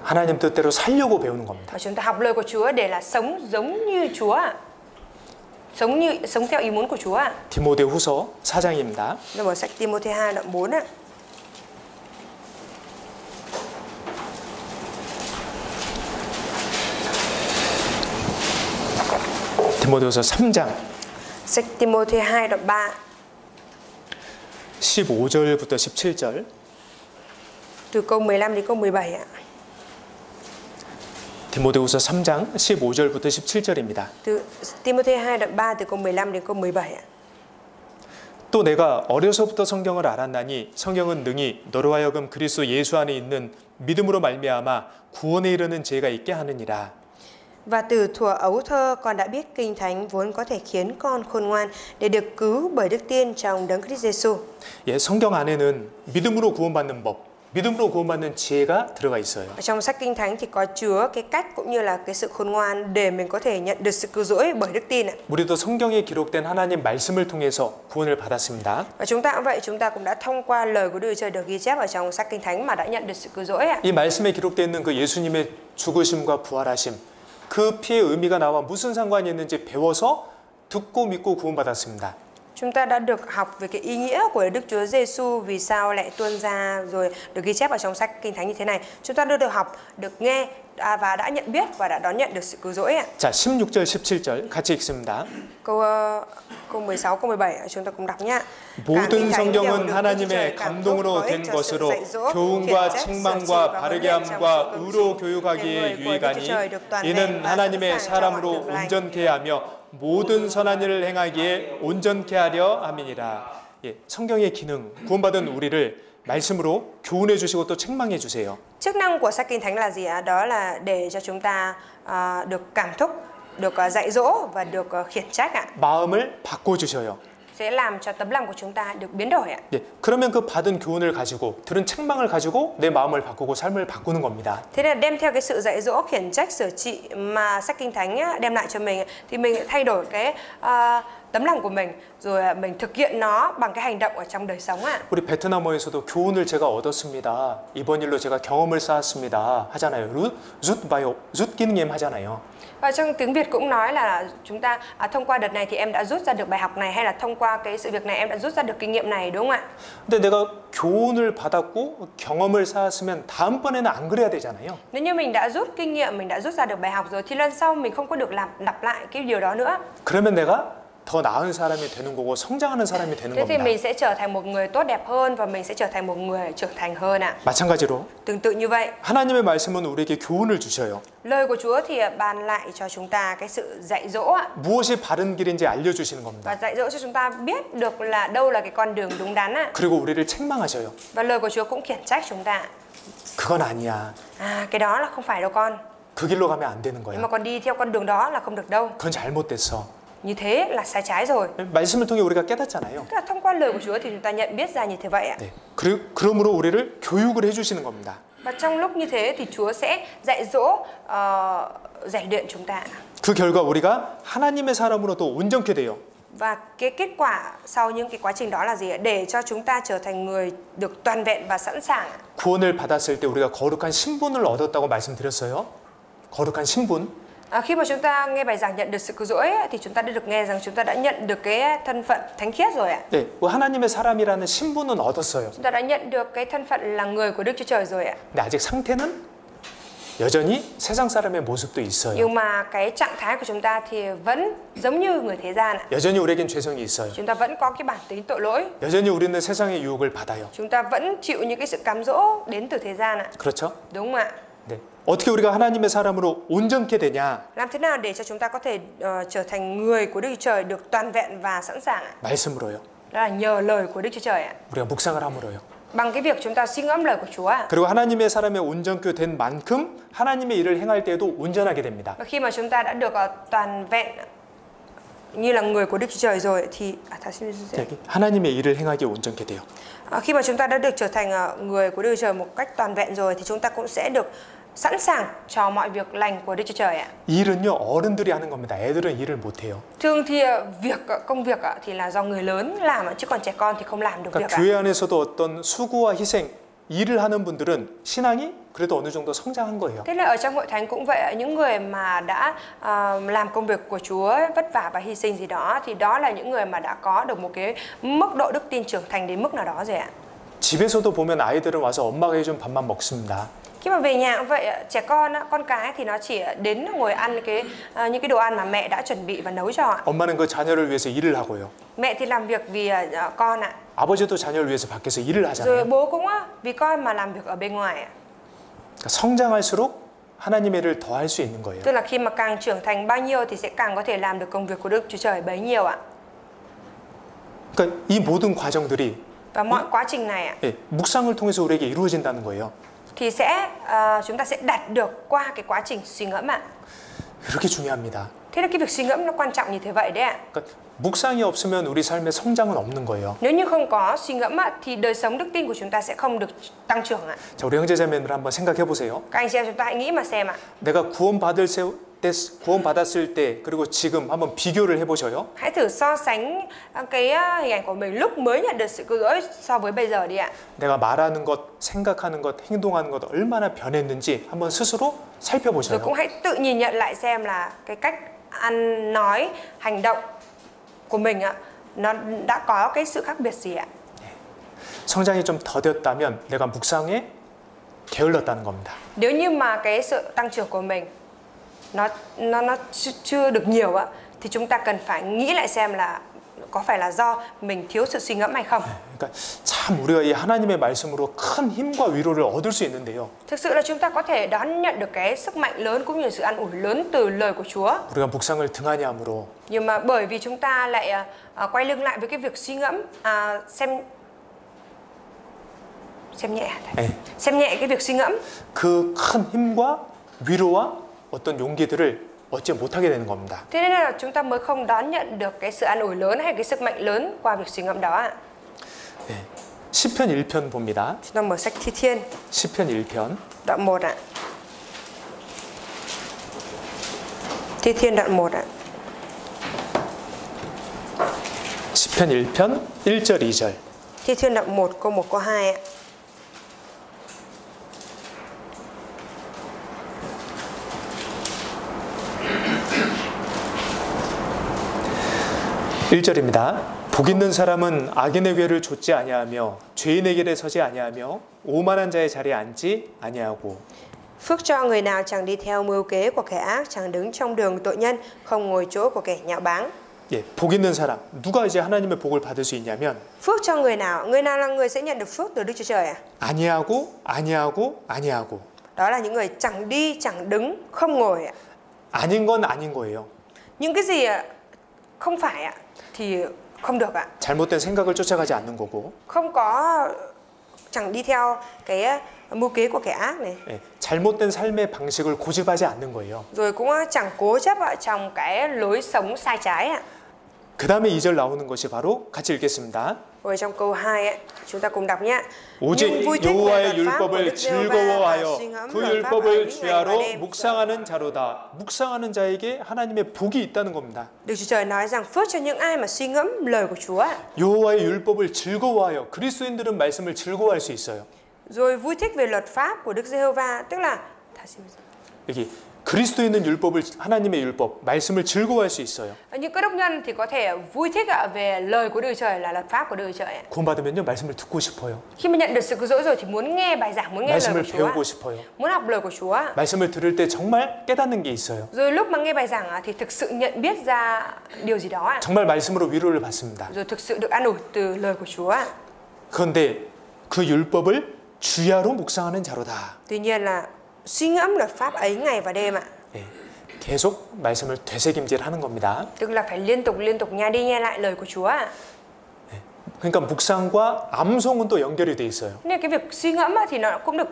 하나님 뜻대로 살려고 배우는 겁니다. Mà chúng ta học lời của Chúa để là sống giống như Chúa ạ. Sống theo ý muốn của Chúa ạ. 디모데후서 4장입니다. Nó mở sách Timôthê 2 đoạn 4 ạ. 디모데후서 3장 Sách Timôthê 2 đoạn 3 15절부터 17절. từ câu 15 đến câu 17 ạ. 디모데후서 3장 15절부터 17절입니다. Từ Timôthê 2 đoạn 3 từ câu 15 đến câu 17 ạ. 또 내가 어려서부터 성경을 알았나니 성경은 능히 너로 하여금 그리스도 예수 안에 있는 믿음으로 말미암아 구원에 이르는 지혜가 있게 하느니라. Và từ thuở ấu thơ con đã biết Kinh Thánh vốn có thể khiến con khôn ngoan để được cứu bởi đức tin trong Đấng Christ Jesus. 예, 성경 안에는 믿음으로 구원받는 법, 믿음으로 구원받는 지혜가 들어가 있어요. Ở trong sách Kinh Thánh thì có chứa cái cách cũng như là cái sự khôn ngoan để mình có thể nhận được sự cứu rỗi bởi đức tin ạ. 우리도 성경에 기록된 하나님 말씀을 통해서 구원을 받았습니다. Và chúng ta cũng vậy, chúng ta cũng đã thông qua lời của Đức Chúa Trời được ghi chép ở trong sách Kinh Thánh mà đã nhận được sự cứu rỗi ạ. 이 말씀에 기록되어 있는 그 예수님의 죽으심과 부활하심, 그 피의 의미가 나와 무슨 상관이 있는지 배워서 듣고 믿고 구원받았습니다. Chúng ta đã được học về cái ý nghĩa của Đức Chúa Giêsu vì sao lại tuôn ra rồi được ghi chép ở trong sách Kinh Thánh như thế này. Chúng ta được học, được nghe và đã nhận biết và đã đón nhận được sự cứu rỗi ạ. 자, 16절, 17절 같이 읽습니다. câu 16, câu 17 chúng ta cùng đọc nhé. 모든 성경은 하나님의 감동으로 된 것으로 교훈과 책망과 바르게 함과 의로 교육하기에 유익하니 이는 하나님의 사람으로 온전케 하며 모든 선한 일을 행하기에 온전케 하려 함이니라. 예, 성경의 기능, 구원받은 우리를 말씀으로 교훈해 주시고 또 책망해 주세요. Chức năng của sách Kinh Thánh là gì ạ? Đó là để cho chúng ta được cảm thúc, được dạy dỗ và được khiển trách ạ. 마음을 바꿔 주셔요. Sẽ làm cho tấm lòng của chúng ta được biến đổi ạ. 예, 그러면 그 받은 교훈을 가지고 들은 책망을 가지고 내 마음을 바꾸고 삶을 바꾸는 겁니다. Thế nên đem theo cái sự dạy dỗ, khiển trách, sửa trị mà sách Kinh Thánh đem lại cho mình thì mình thay đổi tấm lòng của mình, rồi mình thực hiện nó bằng cái hành động ở trong đời sống ạ. 우리 베트남어에서도 교훈을 제가 얻었습니다. 이번 일로 제가 경험을 쌓았습니다. 하잖아요. rút bài học, rút kinh nghiệm 하잖아요. Và trong tiếng Việt cũng nói là chúng ta thông qua đợt này thì em đã rút ra được bài học này, hay là thông qua cái sự việc này em đã rút ra được kinh nghiệm này, đúng không ạ? 근데 내가 교훈을 받았고 경험을 쌓았으면 다음번에는 안 그래야 되잖아요. Nếu như mình đã rút kinh nghiệm, mình đã rút ra được bài học rồi thì lần sau mình không có được lặp lại cái điều đó nữa. 그러면 내가 더 나은 사람이 되는 거고 성장하는 사람이 되는 Thế thì 겁니다. mình sẽ trở thành một người tốt đẹp hơn và mình sẽ trở thành một người trưởng thành hơn ạ. 마찬가지로 Tương tự như vậy, 하나님의 말씀은 우리에게 교훈을 주셔요. lời của Chúa thì ban lại cho chúng ta cái sự dạy dỗ ạ. 무엇이 바른 길인지 알려주시는 겁니다. Và dạy dỗ cho chúng ta biết được là đâu là cái con đường đúng đắn ạ. 그리고 우리를 책망하셔요. Và lời của Chúa cũng khiển trách chúng ta. 그건 아니야. Cái đó là không phải đâu con. 그 길로 가면 안 되는 Nhưng 거야. mà con đi theo con đường đó là không được đâu. 그건 잘못됐어. Như thế là sai trái rồi. 말씀을 통해 우리가 깨닫잖아요. Tức là thông qua lời của Chúa thì chúng ta nhận biết ra như thế vậy ạ. 네. 그러므로 우리를 교육을 해주시는 겁니다. Và trong lúc như thế thì Chúa sẽ dạy dỗ, rèn luyện chúng ta. 그 결과 우리가 하나님의 사람으로 또 온전케 돼요. Và cái kết quả sau những cái quá trình đó là gì ạ? Để cho chúng ta trở thành người được toàn vẹn và sẵn sàng. 구원을 받았을 때 우리가 거룩한 신분을 얻었다고 말씀드렸어요. 거룩한 신분. Khi mà chúng ta nghe bài giảng nhận được sự cứu rỗi thì chúng ta đã được nghe rằng chúng ta đã nhận được cái thân phận thánh khiết rồi ạ. 네, 하나님의 사람이라는 신분은 얻었어요. Chúng ta đã nhận được cái thân phận là người của Đức Chúa Trời rồi ạ. 근데 아직 상태는 여전히 세상 사람의 모습도 있어요. Nhưng mà cái trạng thái của chúng ta thì vẫn giống như người thế gian ạ. 여전히 우리에겐 죄성이 있어요. Chúng ta vẫn có cái bản tính tội lỗi. 여전히 우리는 세상의 유혹을 받아요. Chúng ta vẫn chịu những cái sự cám dỗ đến từ thế gian ạ. 그렇죠? Đúng không ạ? 네. 어떻게 우리가 하나님의 사람으로 온전케 되냐? Làm thế nào để cho chúng ta có thể trở thành người của Đức Chúa Trời được toàn vẹn và sẵn sàng ạ? 말씀으로요. Đó là nhờ lời của Đức Chúa Trời ạ. 우리가 묵상을 함으로요. Bằng cái việc chúng ta suy ngẫm lời của Chúa ạ. 그리고 하나님의 사람의 온전케 된 만큼 하나님의 일을 행할 때에도 온전하게 됩니다. Và khi mà chúng ta đã được toàn vẹn như là người của Đức Chúa Trời rồi thì 하나님의 일을 행하기에 온전케 돼요. khi mà chúng ta đã được trở thành người của Đức Chúa Trời một cách toàn vẹn rồi thì chúng ta cũng sẽ được sẵn sàng cho mọi việc lành của Đức Chúa Trời ạ. 일은요 어른들이 하는 겁니다. 애들은 일을 못 해요. Thường thì công việc thì là do người lớn làm chứ còn trẻ con thì không làm được việc 그러니까 ạ. 교회 안에서도 어떤 수고와 희생 일을 하는 분들은 신앙이 그래도 어느 정도 성장한 거예요. Thế là ở trong hội thánh cũng vậy ạ. Những người mà đã làm công việc của Chúa vất vả và hy sinh gì đó thì đó là những người mà đã có được một cái mức độ đức tin trưởng thành đến mức nào đó rồi ạ. 집에서도 보면 아이들은 와서 엄마가 해준 밥만 먹습니다. Khi mà về nhà cũng vậy, trẻ con cái thì nó chỉ đến ngồi ăn những cái đồ ăn mà mẹ đã chuẩn bị và nấu cho ạ. 엄마는 그 자녀를 위해서 일을 하고요. Mẹ thì làm việc vì con ạ. 아버지도 자녀를 위해서 밖에서 일을 Rồi 하잖아요. bố cũng vì con mà làm việc ở bên ngoài ạ. 그러니까 성장할수록 하나님의 일을 더 할 수 있는 거예요. Tức là khi mà càng trưởng thành bao nhiêu thì sẽ càng có thể làm được công việc của Đức Chúa Trời bấy nhiêu ạ. 그러니까 이 모든 과정들이 Và mọi quá trình này ạ 예, 묵상을 통해서 우리에게 이루어진다는 거예요. thì chúng ta sẽ đạt được qua cái quá trình suy ngẫm ạ. 그렇게 중요합니다. Thế là cái việc suy ngẫm nó quan trọng như thế vậy đấy ạ. 그러니까 묵상이 없으면 우리 삶에 성장은 없는 거예요. Nếu như không có suy ngẫm thì đời sống đức tin của chúng ta sẽ không được tăng trưởng ạ. 자, 우리 형제자매들 한번 생각해 보세요. Các anh chị em chúng ta hãy nghĩ mà xem ạ. 내가 구원받았을 때 그리고 지금 한번 비교를 해보셔요. Hãy thử so sánh cái hình ảnh của mình lúc mới nhận được sự cứu rỗi so với bây giờ đi ạ. 내가 말하는 것, 생각하는 것, 행동하는 것 얼마나 변했는지 한번 스스로 Rồi 살펴보셔요. cũng hãy tự nhìn nhận lại xem là cái cách ăn nói, hành động của mình ạ, nó đã có cái sự khác biệt gì ạ. 성장이 좀 더뎠다면 내가 묵상에 게을렀다는 겁니다. Nếu như mà cái sự tăng trưởng của mình nó chưa được nhiều ạ thì chúng ta cần phải nghĩ lại xem là có phải là do mình thiếu sự suy ngẫm hay không. 그러니까 참 우리가 이 하나님의 말씀으로 큰 힘과 위로를 얻을 수 있는데요. Thực sự là chúng ta có thể đón nhận được cái sức mạnh lớn cũng như sự an ủi lớn từ lời của Chúa. 우리가 묵상을 등한히 함으로 Nhưng mà bởi vì chúng ta lại quay lưng lại với cái việc suy ngẫm, xem nhẹ cái việc suy ngẫm, 그 큰 힘과 위로와 어떤 용기들을 얻지 못하게 되는 겁니다. thế nên là chúng ta mới không đón nhận được cái sự an ủi lớn hay cái sức mạnh lớn qua việc suy ngẫm đó ạ. 네. 시편 1편 봅니다. Chúng ta mở sách Thi Thiên, 시편 1편 đoạn 1 ạ. Thi Thiên đoạn 1 ạ. 시편 1편 1절 2절. Thi Thiên đoạn 1 câu 1 câu 2 ạ. (1절입니다) 복 있는 사람은 악인의 궤를 좇지 아니하며 죄인의 길에 서지 아니하며 오만한 자의 자리에 앉지 아니하고. Phước cho người nào chẳng đi theo mưu kế của kẻ ác, chẳng đứng trong đường tội nhân, không ngồi chỗ của kẻ nhạo báng. 예, 복 있는 사람, 누가 이제 하나님의 복을 받을 수 있냐면 Phước cho người nào là người sẽ nhận được phước từ Đức Chúa Trời ạ? 아니하고 아니하고 아니하고. Đó là những người chẳng đi, chẳng đứng, không ngồi ạ. 아닌 건 아닌 거예요. Những cái gì không phải ạ thì không được ạ. 잘못된 생각을 쫓아가지 않는 거고. Không có, chẳng đi theo cái mưu kế của kẻ ác này. 예, 잘못된 삶의 방식을 고집하지 않는 거예요. Rồi cũng chẳng cố chấp trong cái lối sống sai trái ạ. 그 다음에 2절 나오는 것이 바로 같이 읽겠습니다. Rồi trong câu 2 ấy, chúng ta cùng đọc nhé. 오직 여호와의 율법을 즐거워하여 그 율법을 주야로 묵상하는 자로다. 묵상하는 자에게 하나님의 복이 있다는 겁니다. Đức Chúa Trời nói rằng phước cho những ai mà suy ngẫm lời của Chúa. 여호와의 율법을 즐거워하여. 그리스도인들은 말씀을 즐거워할 수 있어요. Rồi vui thích về luật pháp của Đức Giê-hô-va, tức là 여기 그리스도인은 율법을, 하나님의 율법, 말씀을 즐거워할 수 있어요. những cơ đốc nhân thì có thể vui thích về lời của Đức Chúa Trời, là luật pháp của Đức Chúa Trời. 구원받으면요 말씀을 듣고 싶어요. Khi mà nhận được sự cứu rỗi rồi thì muốn nghe bài giảng, muốn nghe lời 말씀을 của Chúa, 배우고 싶어요. muốn học lời của Chúa. 말씀을 들을 때 정말 깨닫는 게 있어요. Rồi lúc mà nghe bài giảng thì thực sự nhận biết ra điều gì đó. 정말 말씀으로 위로를 받습니다. Rồi thực sự được an ủi từ lời của Chúa. 그런데 그 율법을 주야로 묵상하는 자로다. Tuy nhiên là suy ngẫm luật pháp ấy ngày và đêm ạ. 예, 계속 말씀을 되새김질하는 겁니다. Tức là phải liên tục nhai đi nhai lại lời của Chúa. 그러니까 묵상과 암송은 또 연결이 돼 있어요. Nên cái việc suy ngẫm thì nó cũng được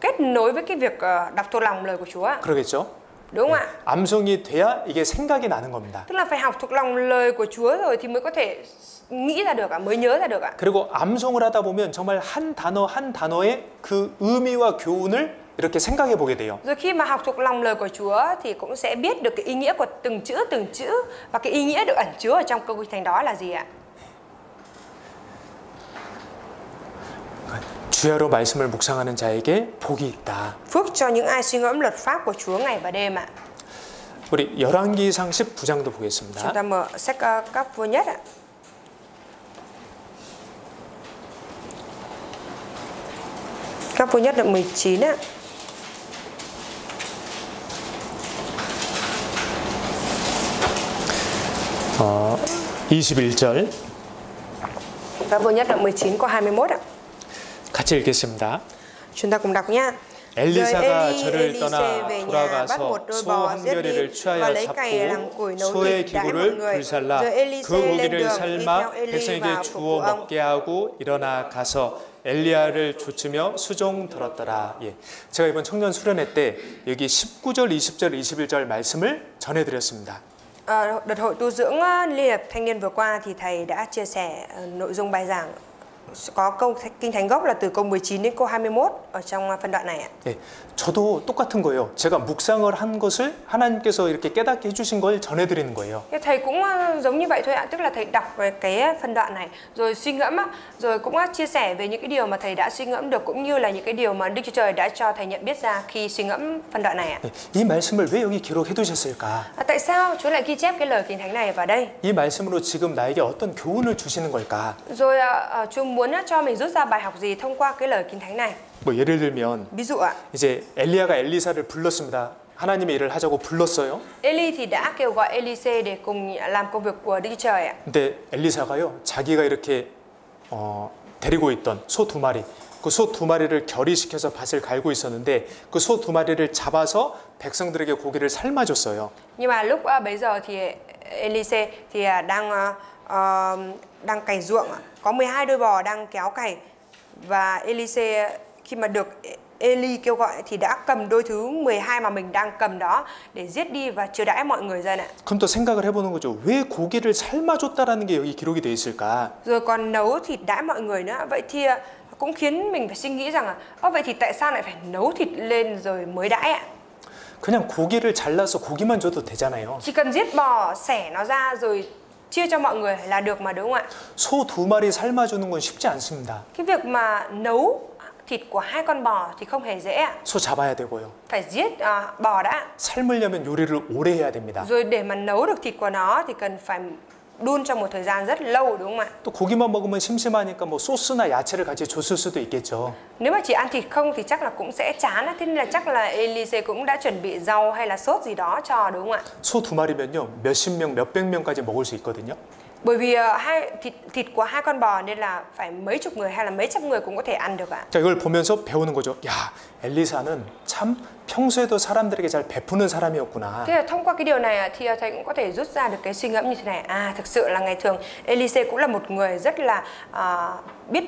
kết nối với cái việc đọc thuộc lòng lời của Chúa. 그러겠죠? Đúng không ạ? 암송이 돼야 이게 생각이 나는 겁니다. Tức là phải học thuộc lòng lời của Chúa rồi thì mới có thể nghĩ ra được ạ, mới nhớ ra được ạ. 그리고 암송을 하다 보면 정말 한 단어 한 단어의 그 의미와 교훈을 이렇게 생각해 보게 돼요. Rồi khi mà học thuộc lòng lời của Chúa thì cũng sẽ biết được cái ý nghĩa của từng chữ và cái ý nghĩa được ẩn chứa ở trong câu kinh thánh đó là gì ạ? 주야로 말씀을 묵상하는 자에게 복이 있다. Phước cho những ai suy ngẫm luật pháp của Chúa ngày và đêm ạ. 우리 열왕기상 19장도 보겠습니다. Chúng ta mở sách Các Vua Nhất ạ. Các Vua Nhất đoạn 19 ạ. 어, 21절 Các Vua Nhất đoạn 19 câu 21 ạ. 같이 읽겠습니다. Chúng ta cùng đọc nhé. 엘리사가 저를 떠나 돌아가서 소 한 겨레를 취하여 잡고 소의 기구를 불살라 그 고기를 삶아 백성에게 주어 먹게 하고 일어나 가서 엘리야를 좇으며 수종 들었더라. 예. 제가 이번 청년 수련회 때 여기 19절, 20절, 21절 말씀을 전해드렸습니다. Đợt hội tu dưỡng Liên hiệp Thanh niên vừa qua thì thầy đã chia sẻ nội dung bài giảng có câu kinh thánh gốc là từ câu 19 đến câu 21 ở trong phân đoạn này ạ. 네, 저도 똑같은 거예요. 제가 묵상을 한 것을 하나님께서 이렇게 깨닫게 해주신 걸 전해드리는 거예요. Thầy cũng giống như vậy thôi ạ, tức là thầy đọc về cái phân đoạn này rồi suy ngẫm, rồi cũng chia sẻ về những cái điều mà thầy đã suy ngẫm được cũng như là những cái điều mà Đức Chúa Trời đã cho thầy nhận biết ra khi suy ngẫm phân đoạn này ạ. 네, 이 말씀을 왜 여기 기록해 두셨을까? Tại sao Chúa lại ghi chép cái lời kinh thánh này vào đây? 이 말씀으로 지금 나에게 어떤 교훈을 주시는 걸까? Rồi Chúa muốn cho mình rút ra bài học gì thông qua cái lời kinh thánh này? 뭐 예를 들면 Ví dụ ạ, 이제 엘리야가 엘리사를 불렀습니다. 하나님의 일을 하자고 불렀어요. Eli thì đã kêu gọi Elise để cùng làm công việc của Đức Chúa Trời ạ. 근데 엘리사가요, 자기가 이렇게 데리고 있던 소 두 마리, 그 소 두 마리를 결의시켜서 밭을 갈고 있었는데 그 소 두 마리를 잡아서 백성들에게 고기를 삶아줬어요. Nhưng mà lúc bấy giờ thì Elise thì đang cày ruộng, có 12 đôi bò đang kéo cày và Elise khi mà được Eli kêu gọi thì đã cầm đôi thứ 12 mà mình đang cầm đó để giết đi và chiêu đãi mọi người dân ạ. 그럼 또 생각을 해보는 거죠. 왜 고기를 삶아줬다라는 게 여기 기록이 돼 있을까? Rồi còn nấu thịt đãi mọi người nữa. Vậy thì cũng khiến mình phải suy nghĩ rằng vậy thì tại sao lại phải nấu thịt lên rồi mới đãi ạ? 그냥 고기를 잘라서 고기만 줘도 되잖아요. Chỉ cần giết bò, xẻ nó ra rồi chia cho mọi người là được mà, đúng không ạ? 소 2마리 삶아주는 건 쉽지 않습니다. Cái việc mà nấu thịt của 2 con bò thì không hề dễ ạ. 소 잡아야 되고요. Phải giết bò đã. 삶으려면 요리를 오래 해야 됩니다. Rồi để mà nấu được thịt của nó thì cần phải đun trong một thời gian rất lâu, đúng không ạ? 또 고기만 먹으면 심심하니까 뭐 소스나 야채를 같이 줬을 수도 있겠죠. Nếu mà chỉ ăn thịt không thì chắc là cũng sẽ chán á. Thế nên là chắc là Elise cũng đã chuẩn bị rau hay là sốt gì đó cho, đúng không ạ? 소 2마리면요 몇십 명, 몇백 명까지 먹을 수 있거든요. Bởi vì thịt của 2 con bò nên là phải mấy chục người hay là mấy trăm người cũng có thể ăn được ạ. 자, 이걸 보면서 배우는 거죠. 야, 엘리사는 참 평소에도 사람들에게 잘 베푸는 사람이었구나. Thế là thông qua cái điều này thì thầy cũng có thể rút ra được cái suy ngẫm như thế này. Thực sự là ngày thường Elise cũng là một người rất là biết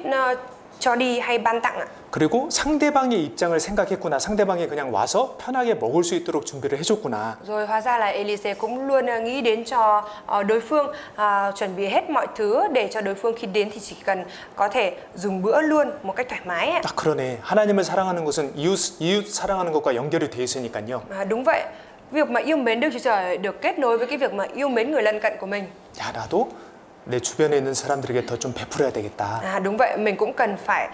cho đi hay ban tặng ạ. 그리고 상대방의 입장을 생각했구나. 상대방이 그냥 와서 편하게 먹을 수 있도록 준비를 해줬구나. Rồi hóa ra là Elise cũng luôn nghĩ đến cho đối phương, chuẩn bị hết mọi thứ để cho đối phương khi đến thì chỉ cần có thể dùng bữa luôn một cách thoải mái ạ. 딱 그러네. 하나님을 사랑하는 것은 이웃 사랑하는 것과 연결이 돼 있으니까요. Đúng vậy. Việc mà yêu mến Đức Chúa Trời được kết nối với cái việc mà yêu mến người lân cận của mình. 야, 나도 내 주변에 있는 사람들에게 더 좀 베풀어야 되겠다. Đúng vậy, mình cũng cần phải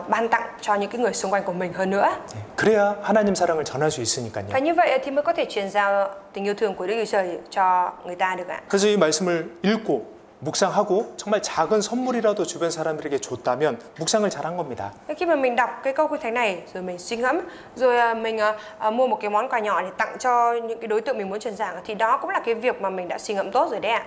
ban tặng cho những cái người xung quanh của mình hơn nữa. 그래야 하나님 사랑을 전할 수 있으니까요. Và như vậy thì mới có thể truyền giao tình yêu thương của Đức Chúa Trời cho người ta được ạ. 그래서 이 말씀을 읽고 묵상하고 정말 작은 선물이라도 주변 사람들에게 줬다면 묵상을 잘한 겁니다. Khi mà mình đọc cái câu kinh thánh này rồi mình suy ngẫm, rồi mình mua một cái món quà nhỏ để tặng cho những cái đối tượng mình muốn truyền giảng thì đó cũng là cái việc mà mình đã suy ngẫm tốt rồi đấy ạ.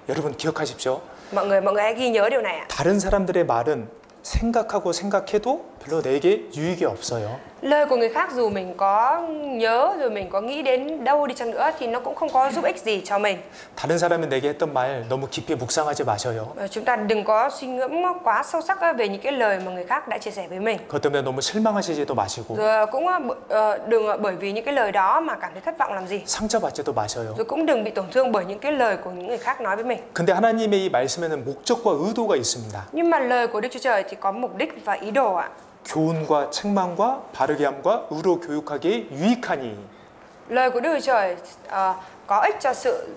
여러분 기억하십시오. Mọi người hãy ghi nhớ điều này ạ. 다른 사람들의 말은 생각하고 생각해도 별로 내게 유익이 없어요. Lời của người khác dù mình có nhớ rồi mình có nghĩ đến đâu đi chăng nữa thì nó cũng không có giúp ích gì cho mình. 다른 사람이 내게 했던 말 너무 깊이 묵상하지 마셔요. Chúng ta đừng có suy ngẫm quá sâu sắc về những cái lời mà người khác đã chia sẻ với mình. 그것 때문에 너무 실망하시지도 마시고. Rồi cũng đừng bởi vì những cái lời đó mà cảm thấy thất vọng làm gì. 상처받지도 마셔요. Rồi cũng đừng bị tổn thương bởi những cái lời của những người khác nói với mình. 근데 하나님의 이 말씀에는 목적과 의도가 있습니다. Nhưng mà lời của Đức Chúa Trời thì có mục đích và ý đồ ạ. 교훈과 책망과 바르게 함과 의로 교육하기에 유익하니. Lời của Đức Chúa Trời có ích cho sự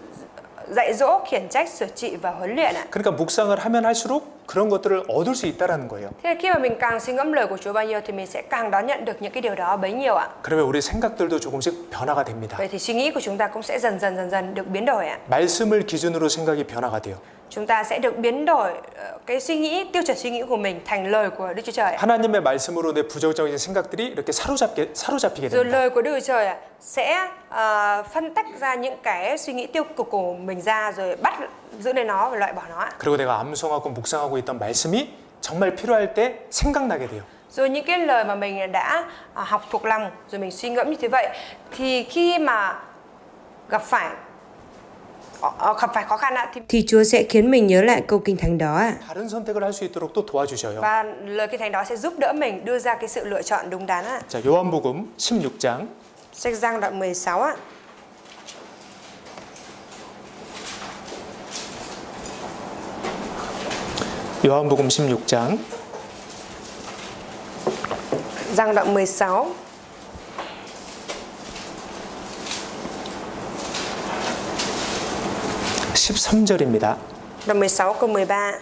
dạy dỗ, khiển trách, sửa trị và huấn luyện ạ. 그러니까 묵상을 하면 할수록 그런 것들을 얻을 수 있다라는 거예요. Thế khi mà mình càng suy ngẫm lời của Chúa bao nhiêu thì mình sẽ càng đón nhận được những cái điều đó bấy nhiêu ạ. 그러면 우리 생각들도 조금씩 변화가 됩니다. Vậy thì suy nghĩ của chúng ta cũng sẽ dần dần được biến đổi ạ. 말씀을 기준으로 생각이 변화가 돼요. Chúng ta sẽ được biến đổi cái suy nghĩ, tiêu chuẩn suy nghĩ của mình thành lời của Đức Chúa Trời. 하나님의 말씀으로 내 부정적인 생각들이 이렇게 사로잡히게 Rồi 됩니다. lời của Đức Chúa Trời sẽ phân tách ra những cái suy nghĩ tiêu cực của mình ra rồi giữ lấy nó và loại bỏ nó. 그리고 내가 암송하고 묵상하고 있던 말씀이 정말 필요할 때 생각나게 돼요. Rồi những cái lời mà mình đã học thuộc lòng rồi mình suy ngẫm như thế vậy thì khi mà gặp phải khó khăn thì Chúa sẽ khiến mình nhớ lại câu kinh thánh đó 다른 선택을 할 수 있도록 또 도와주셔요. và lời kinh thánh đó sẽ giúp đỡ mình đưa ra cái sự lựa chọn đúng đắn ạ. 자, 요한복음 16장 Sách Giăng đoạn 16 ạ. 요한복음 16장 Giăng đoạn 16 13절입니다. đoạn 16 câu 13.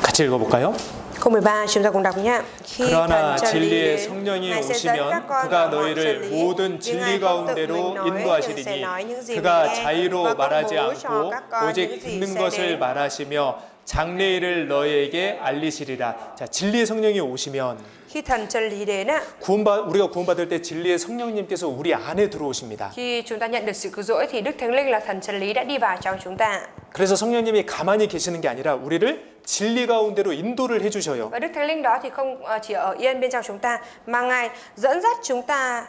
같이 읽어볼까요? Câu 13 chúng ta cùng đọc nhé. Khi 그러나 thần chân lý 진리의 đến, 성령이 Ngài sẽ dẫn các 오시면 con 그가 vào mọi 너희를 chân lý, 모든 nhưng 진리 Ngài không tự 가운데로 mình nói, nhưng sẽ 인도하시리니 nói những gì 그가 mình nghe 자유로 và công 말하지 bố cho 않고 các con những 오직 gì 듣는 sẽ 것을 đến. 말하시며 장래일을 너희에게 알리시리라. 자, 진리의 성령이 오시면 Khi thần chân lý đến 우리가 구원받을 때 진리의 성령님께서 우리 안에 들어오십니다. khi chúng ta nhận được sự cứu rỗi thì Đức Thánh Linh là thần chân lý đã đi vào trong chúng ta. 그래서 성령님이 가만히 계시는 게 아니라 우리를 진리 가운데로 인도를 해주셔요. Và Đức Thánh Linh đó thì không chỉ ở yên bên trong chúng ta mà Ngài dẫn dắt chúng ta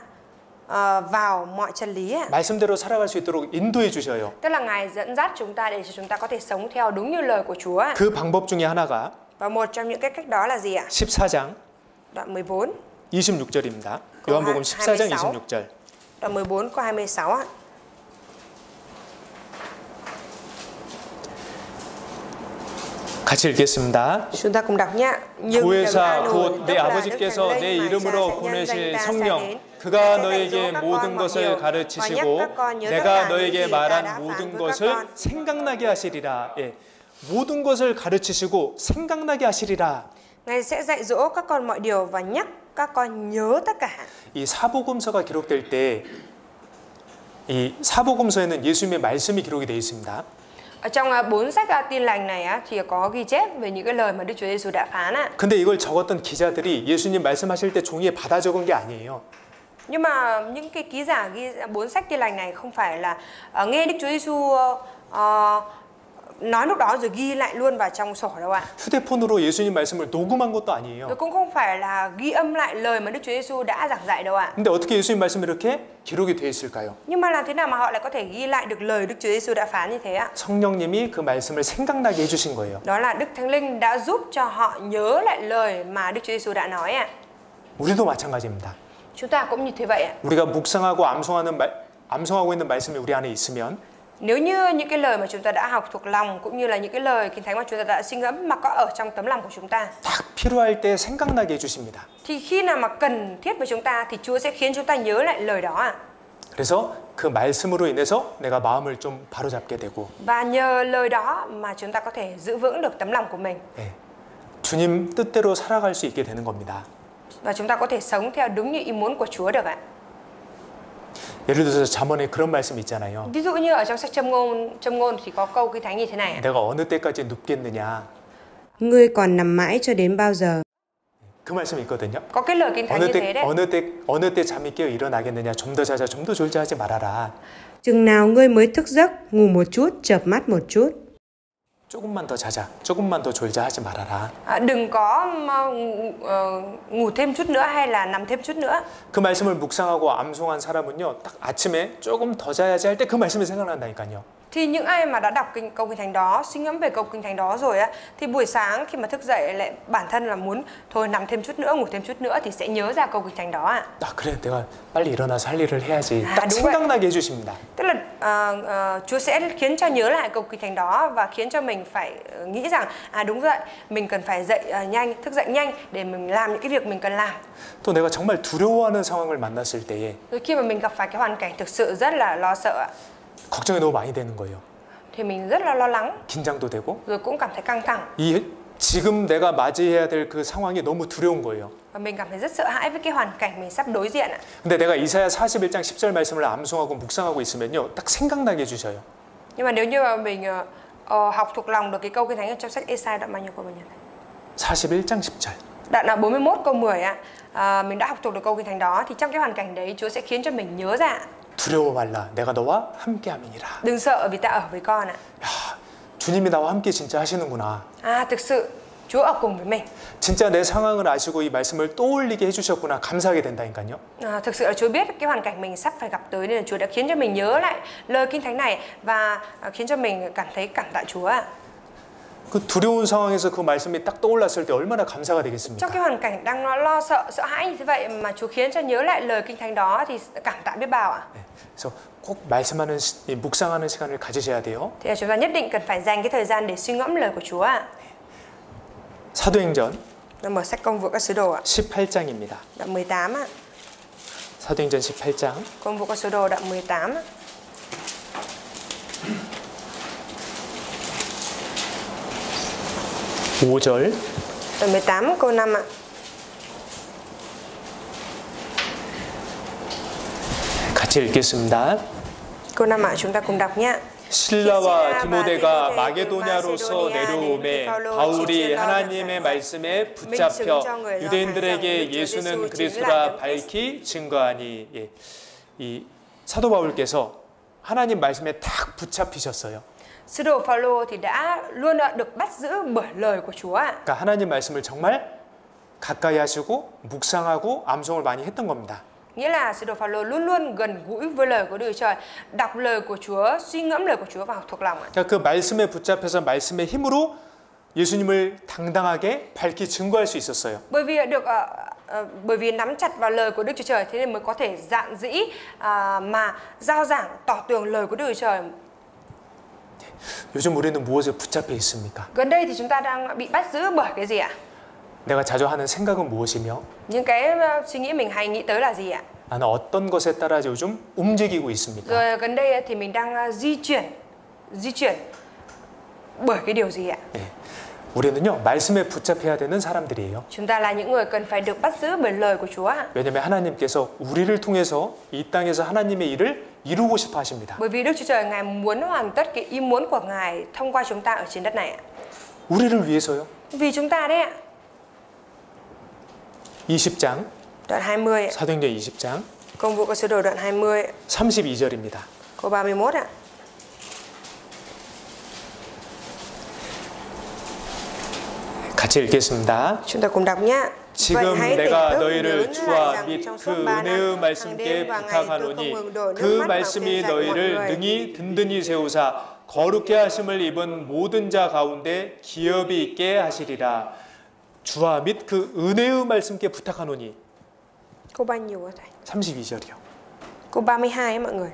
vào mọi chân lý. 말씀대로 살아갈 수 있도록 인도해 주셔요. Tức là Ngài dẫn dắt chúng ta để cho chúng ta có thể sống theo đúng như lời của Chúa. 그 방법 중에 하나가 Và một trong những cái cách đó là gì ạ? 14장 Đoạn 14. 26절입니다. 요한복음 14장 26절. Đoạn 14 câu 26 ạ. 같이 읽겠습니다. Chúng ta cùng đọc nhé. Nhưng 보혜사 đấng 곧 an ủi, 내 tức là 아버지께서 Đức Thánh 내 Linh mà Cha 이름으로 sẽ nhân 보내실 danh ta sai 성령 đến. 그가 Ngài sẽ 너에게 dạy dỗ các 모든 con mọi 것을 điều và nhắc 가르치시고 các con nhớ tất 내가 cả những 너에게 gì ta đã 말한 phán 모든 với các 것을 con. 생각나게 하시리라. 예. 모든 것을 가르치시고 생각나게 하시리라. Ngài sẽ dạy dỗ các con mọi điều và nhắc các con nhớ tất cả. 이 사복음서가 기록될 때 이 사복음서에는 예수님의 말씀이 기록이 되어 있습니다. Ở trong 4 sách tin lành này thì có ghi chép về những cái lời mà Đức Chúa Giêsu đã phán. 근데 이걸 적었던 기자들이 예수님 말씀하실 때 종이에 받아 적은 게 아니에요. Nhưng mà những cái ký giả ghi 4 sách tin lành này không phải là nghe Đức Chúa Giêsu nói lúc đó rồi ghi lại luôn vào trong sổ đâu ạ. 휴대폰으로 예수님 말씀을 녹음한 것도 아니에요. Rồi cũng không phải là ghi âm lại lời mà Đức Chúa Giêsu đã giảng dạy đâu ạ. 근데 어떻게 예수님 말씀이 이렇게 기록이 되어 있을까요? Nhưng mà làm thế nào mà họ lại có thể ghi lại được lời Đức Chúa Giêsu đã phán như thế ạ? 성령님이 그 말씀을 생각나게 해주신 거예요. Đó là Đức Thánh Linh đã giúp cho họ nhớ lại lời mà Đức Chúa Giêsu đã nói ạ. 우리도 마찬가지입니다. Chúng ta cũng như thế vậy ạ. 우리가 묵상하고 암송하고 있는 말씀이 우리 안에 있으면 Nếu như những cái lời mà chúng ta đã học thuộc lòng cũng như là những cái lời Kinh Thánh mà chúng ta đã suy ngẫm mà có ở trong tấm lòng của chúng ta, 딱 필요할 때 생각나게 해주십니다. thì khi nào mà cần thiết với chúng ta thì Chúa sẽ khiến chúng ta nhớ lại lời đó ạ. 그래서 그 말씀으로 인해서 내가 마음을 좀 바로잡게 되고 Và nhờ lời đó mà chúng ta có thể giữ vững được tấm lòng của mình. 예, 주님 뜻대로 살아갈 수 있게 되는 겁니다. Và chúng ta có thể sống theo đúng như ý muốn của Chúa được ạ. 예를 들어서 잠언에 그런 말씀 있잖아요. Ví dụ như ở trong sách Châm ngôn thì có câu Kinh Thánh như thế này ạ. 내가 어느 때까지 눕겠느냐. Ngươi còn nằm mãi cho đến bao giờ? 그 말씀이 있거든요. Có cái lời Kinh Thánh như thế đấy. 어느 때 잠이 깨어 일어나겠느냐. 좀 더 자자, 좀 더 졸자 하지 말아라. Chừng nào ngươi mới thức giấc, ngủ một chút, chợp mắt một chút. 조금만 더 자자, 조금만 더 졸자 하지 말아라. Đừng có ngủ thêm chút nữa hay là nằm thêm chút nữa. 그 말씀을 묵상하고 암송한 사람은요, 딱 아침에 조금 더 자야지 할 때 그 말씀이 생각난다니까요. Thì những ai mà đã đọc câu Kinh Thánh đó, suy ngẫm về câu Kinh Thánh đó rồi á, thì buổi sáng khi mà thức dậy lại bản thân là muốn thôi nằm thêm chút nữa, ngủ thêm chút nữa thì sẽ nhớ ra câu Kinh Thánh đó ạ. 아 그래, 내가 빨리 일어나서 할 일을 해야지. 딱 đúng vậy. 생각나게 해주십니다. Tức là Chúa sẽ khiến cho nhớ lại câu Kinh Thánh đó và khiến cho mình phải nghĩ rằng đúng vậy, mình cần phải dậy nhanh, thức dậy nhanh để mình làm những cái việc mình cần làm. 또 내가 정말 두려워하는 상황을 만났을 때에 Rồi khi mà mình gặp phải cái hoàn cảnh thực sự rất là lo sợ ạ, 걱정이 너무 많이 되는 거예요. thì mình rất là lo lắng, 긴장도 되고 rồi cũng cảm thấy căng thẳng. 지금 내가 맞이해야 될 그 상황이 너무 두려운 거예요. Và mình cảm thấy rất sợ hãi với cái hoàn cảnh mình sắp đối diện ạ. 근데 내가 이사야 41장 10절 말씀을 암송하고 묵상하고 있으면요, 딱 생각나게 해주셔요. Nhưng mà nếu như mà mình học thuộc lòng được cái câu Kinh Thánh ở trong sách Ê-sai đoạn bao nhiêu câu bao nhiêu? 41장 10절. Đoạn là 41 câu 10 ạ. Mình đã học thuộc được câu Kinh Thánh đó thì trong cái hoàn cảnh đấy Chúa sẽ khiến cho mình nhớ ra. 두려워 말라, 내가 너와 함께함이니라. Đừng sợ vì ta ở với con ạ. 야, 주님이 나와 함께 진짜 하시는구나. Thực sự Chúa ở cùng với mình. 진짜 내 상황을 아시고 이 말씀을 떠올리게 해주셨구나. 감사하게 된다니까요. Thực sự là Chúa biết cái hoàn cảnh mình sắp phải gặp tới nên là Chúa đã khiến cho mình nhớ lại lời Kinh Thánh này và khiến cho mình cảm thấy cảm tạ Chúa ạ. 그 두려운 상황에서 그 말씀이 딱 떠올랐을 때 얼마나 감사가 되겠습니까? Trong cái hoàn cảnh đang lo sợ, sợ hãi như thế vậy mà Chúa khiến cho nhớ lại lời Kinh Thánh đó thì cảm tạ biết bao ạ. 그래서 꼭 말씀하는 묵상하는 시간을 가지셔야 돼요. Thì chúng ta nhất định cần phải dành cái thời gian để suy ngẫm lời của Chúa ạ. 사도행전 Mở sách Công vụ các sứ đồ ạ. 18장입니다. Đoạn 18 ạ. 사도행전 18장 Công vụ các sứ đồ đoạn 18 ạ. 5절 Đoạn 18 câu 5 ạ. 같이 읽겠습니다. Câu 5 ạ, chúng ta cùng đọc nhé. 실라와 디모데가 마게도냐로서 내려오매 바울이 하나님의 말씀에 붙잡혀 유대인들에게 예수는 그리스도라 밝히 증거하니. 예. 이 사도 바울께서 하나님 말씀에 딱 붙잡히셨어요. Sứ đồ Phaolô thì đã luôn được bắt giữ bởi lời của Chúa ạ. 그러니까 하나님 말씀을 정말 가까이 하시고 묵상하고 암송을 많이 했던 겁니다. Nghĩa là sứ đồ Phaolô luôn luôn gần gũi với lời của Đức Trời, đọc lời của Chúa, suy ngẫm lời của Chúa và học thuộc lòng ạ. 그러니까 그 말씀에 붙잡혀서 말씀의 힘으로 예수님을 당당하게 밝히 증거할 수 있었어요. Bởi vì nắm chặt vào lời của Đức Chúa Trời thế nên mới có thể dạn dĩ mà rao giảng tỏ tường lời của Đức Chúa Trời. 요즘 우리는 무엇에 붙잡혀 있습니까? Gần đây thì chúng ta đang bị bắt giữ bởi cái gì ạ? 내가 자주 하는 생각은 무엇이며 Những cái suy nghĩ mình hay nghĩ tới là gì ạ? 나는 어떤 것에 따라 요즘 움직이고 있습니까? Rồi gần đây thì mình đang di chuyển bởi cái điều gì ạ? 네. 우리는요 말씀에 붙잡혀야 되는 사람들이에요. Chúng ta là những người cần phải được bắt giữ bởi lời của Chúa ạ. 왜냐하면 하나님께서 우리를 통해서 이 땅에서 하나님의 일을 이루고 싶어 하십니다. Bởi vì Đức Chúa Trời Ngài muốn hoàn tất cái ý muốn của Ngài thông qua chúng ta ở trên đất này ạ. 우리를 위해서요. Vì chúng ta đấy ạ. 20장 Đoạn 20 ạ. 사도행전 20장 Công vụ các sứ đồ đoạn 20 32절입니다. câu 31 ạ. 같이 읽겠습니다. Chúng ta cùng đọc nhé. 지금 내가 너희를 주와 및 그 은혜의 말씀께 부탁하노니 그 말씀이 너희를 능히 든든히 세우사 거룩게 하심을 입은 모든 자 가운데 기업이 있게 하시리라. 주와 및 그 은혜의 말씀께 부탁하노니. Câu bao nhiêu thầy? 32절이요. Câu 32 ấy mọi người.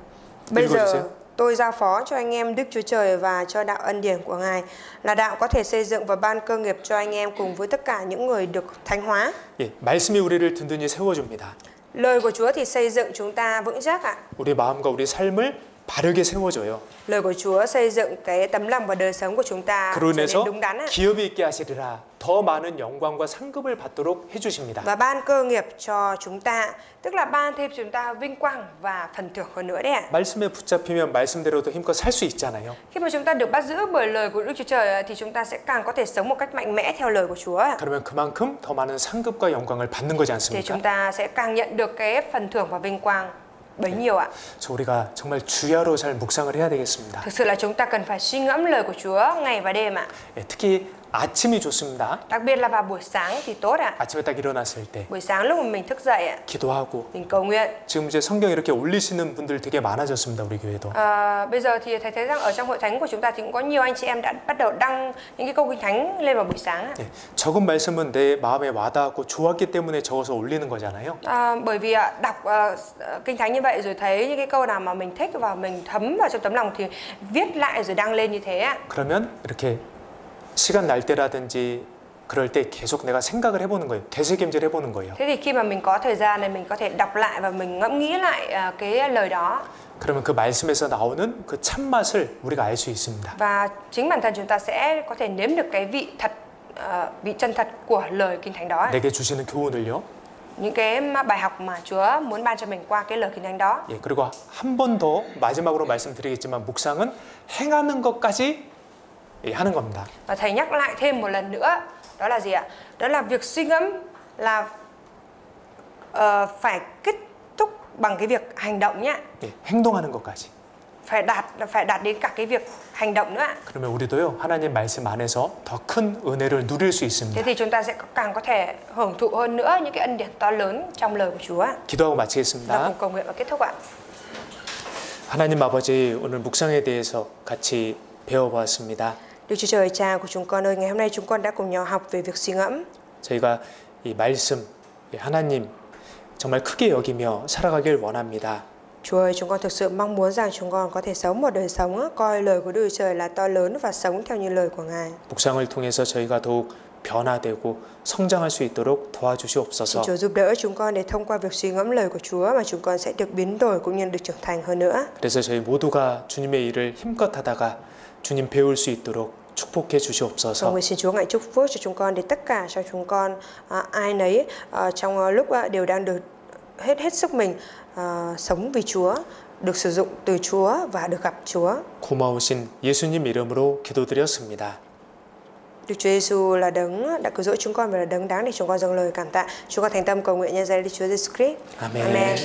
Bây giờ tôi giao phó cho anh em Đức Chúa Trời và cho đạo ân điển của Ngài là đạo có thể xây dựng và ban cơ nghiệp cho anh em cùng với tất cả những người được thánh hóa. 예, 말씀이 우리를 든든히 세워줍니다. Lời của Chúa thì xây dựng chúng ta vững chắc ạ. 우리 마음과 우리 삶을 바르게 세워줘요. Lời của Chúa xây dựng cái tấm lòng và đời sống của chúng ta trở 그로 nên 인해서 đúng đắn ạ. 기업이 있게 하시리라. 더 많은 영광과 상급을 받도록 해주십니다. Và ban cơ nghiệp cho chúng ta, tức là ban thêm chúng ta vinh quang và phần thưởng hơn nữa đấy ạ. 말씀에 붙잡히면 말씀대로도 힘껏 살 수 있잖아요. Khi mà chúng ta được bắt giữ bởi lời của Đức Chúa Trời thì chúng ta sẽ càng có thể sống một cách mạnh mẽ theo lời của Chúa. 그러면 그만큼 더 많은 상급과 영광을 받는 거지 Thì 않습니까? chúng ta sẽ càng nhận được cái phần thưởng và vinh quang bấy nhiêu ạ. 그래서 우리가 정말 주야로 잘 묵상을 해야 되겠습니다. Thực sự là chúng ta cần phải suy ngẫm lời của Chúa ngày và đêm ạ. 예, 특히 아침이 좋습니다. Đặc biệt là vào buổi sáng thì tốt ạ. 아침에 딱 일어났을 때 Buổi sáng lúc mà mình thức dậy ạ, 기도하고 mình cầu nguyện. 지금 이제 성경 이렇게 올리시는 분들 되게 많아졌습니다. 우리 교회도. Bây giờ thì thầy thấy rằng ở trong hội thánh của chúng ta thì cũng có nhiều anh chị em đã bắt đầu đăng những cái câu kinh thánh lên vào buổi sáng ạ. 예, 적은 말씀은 내 마음에 와닿고 좋았기 때문에 적어서 올리는 거잖아요. Bởi vì đọc kinh thánh như vậy rồi thấy những cái câu nào mà mình thích và mình thấm vào trong tấm lòng thì viết lại rồi đăng lên như thế ạ. 그러면 이렇게 시간 날 때라든지 그럴 때 계속 내가 생각을 해보는 거예요. 되새김질 해보는 거예요. Thế thì khi mà mình có thời gian này mình có thể đọc lại và mình ngẫm nghĩ lại cái lời đó. 그러면 그 말씀에서 나오는 그 참맛을 우리가 알 수 있습니다. Và chính bản thân chúng ta sẽ có thể nếm được cái vị thật, vị chân thật của lời kinh thánh đó. 내게 주시는 교훈을요. Những cái bài học mà Chúa muốn ban cho mình qua cái lời kinh thánh đó. 예, 그리고 한 번 더 마지막으로 말씀드리겠지만 묵상은 행하는 것까지 하는 겁니다. Và thầy nhắc lại thêm một lần nữa, đó là gì ạ? Đó là việc suy ngẫm là phải kết thúc bằng cái việc hành động nhé. 예, 행동하는 것까지. Phải đạt đến cả cái việc hành động nữa ạ. 그러면 우리도요 하나님 말씀 안에서 더 큰 은혜를 누릴 수 Thế 있습니다. thì chúng ta sẽ càng có thể hưởng thụ hơn nữa những cái ân điển to lớn trong lời của Chúa. 기도하고 Chúng ta 마치겠습니다. cùng cầu nguyện và kết thúc ạ. 하나님 아버지 오늘 묵상에 대해서 같이 배워보았습니다. Đức Chúa Trời Cha của chúng con ơi, ngày hôm nay chúng con đã cùng nhau học về việc suy ngẫm. 저희가 이 말씀 하나님 정말 크게 여기며 살아가길 원합니다. Chúa ơi, chúng con thực sự mong muốn rằng chúng con có thể sống một đời sống coi lời của Đức Chúa Trời là to lớn và sống theo như lời của Ngài. 묵상을 통해서 저희가 더욱 변화되고 성장할 수 있도록 도와주시옵소서. Chúa giúp đỡ chúng con để thông qua việc suy ngẫm lời của Chúa mà chúng con sẽ được biến đổi cũng như được trưởng thành hơn nữa. 그래서 저희 모두가 주님의 일을 힘껏 하다가 주님 배울 수 있도록 축복해 주시옵소서. Nguyện xin Chúa ngài chúc phước cho chúng con để tất cả cho chúng con ai nấy trong lúc đều đang được hết sức mình sống vì Chúa, được sử dụng từ Chúa và được gặp Chúa. 고마우신 예수님 이름으로 기도드렸습니다. Đức Chúa Giêsu là đấng đã cứu rỗi chúng con và là đấng đáng để chúng con dâng lời cảm tạ. Chúng con thành tâm cầu nguyện nhân danh Đức Chúa Giêsu Christ. 아멘. Amen.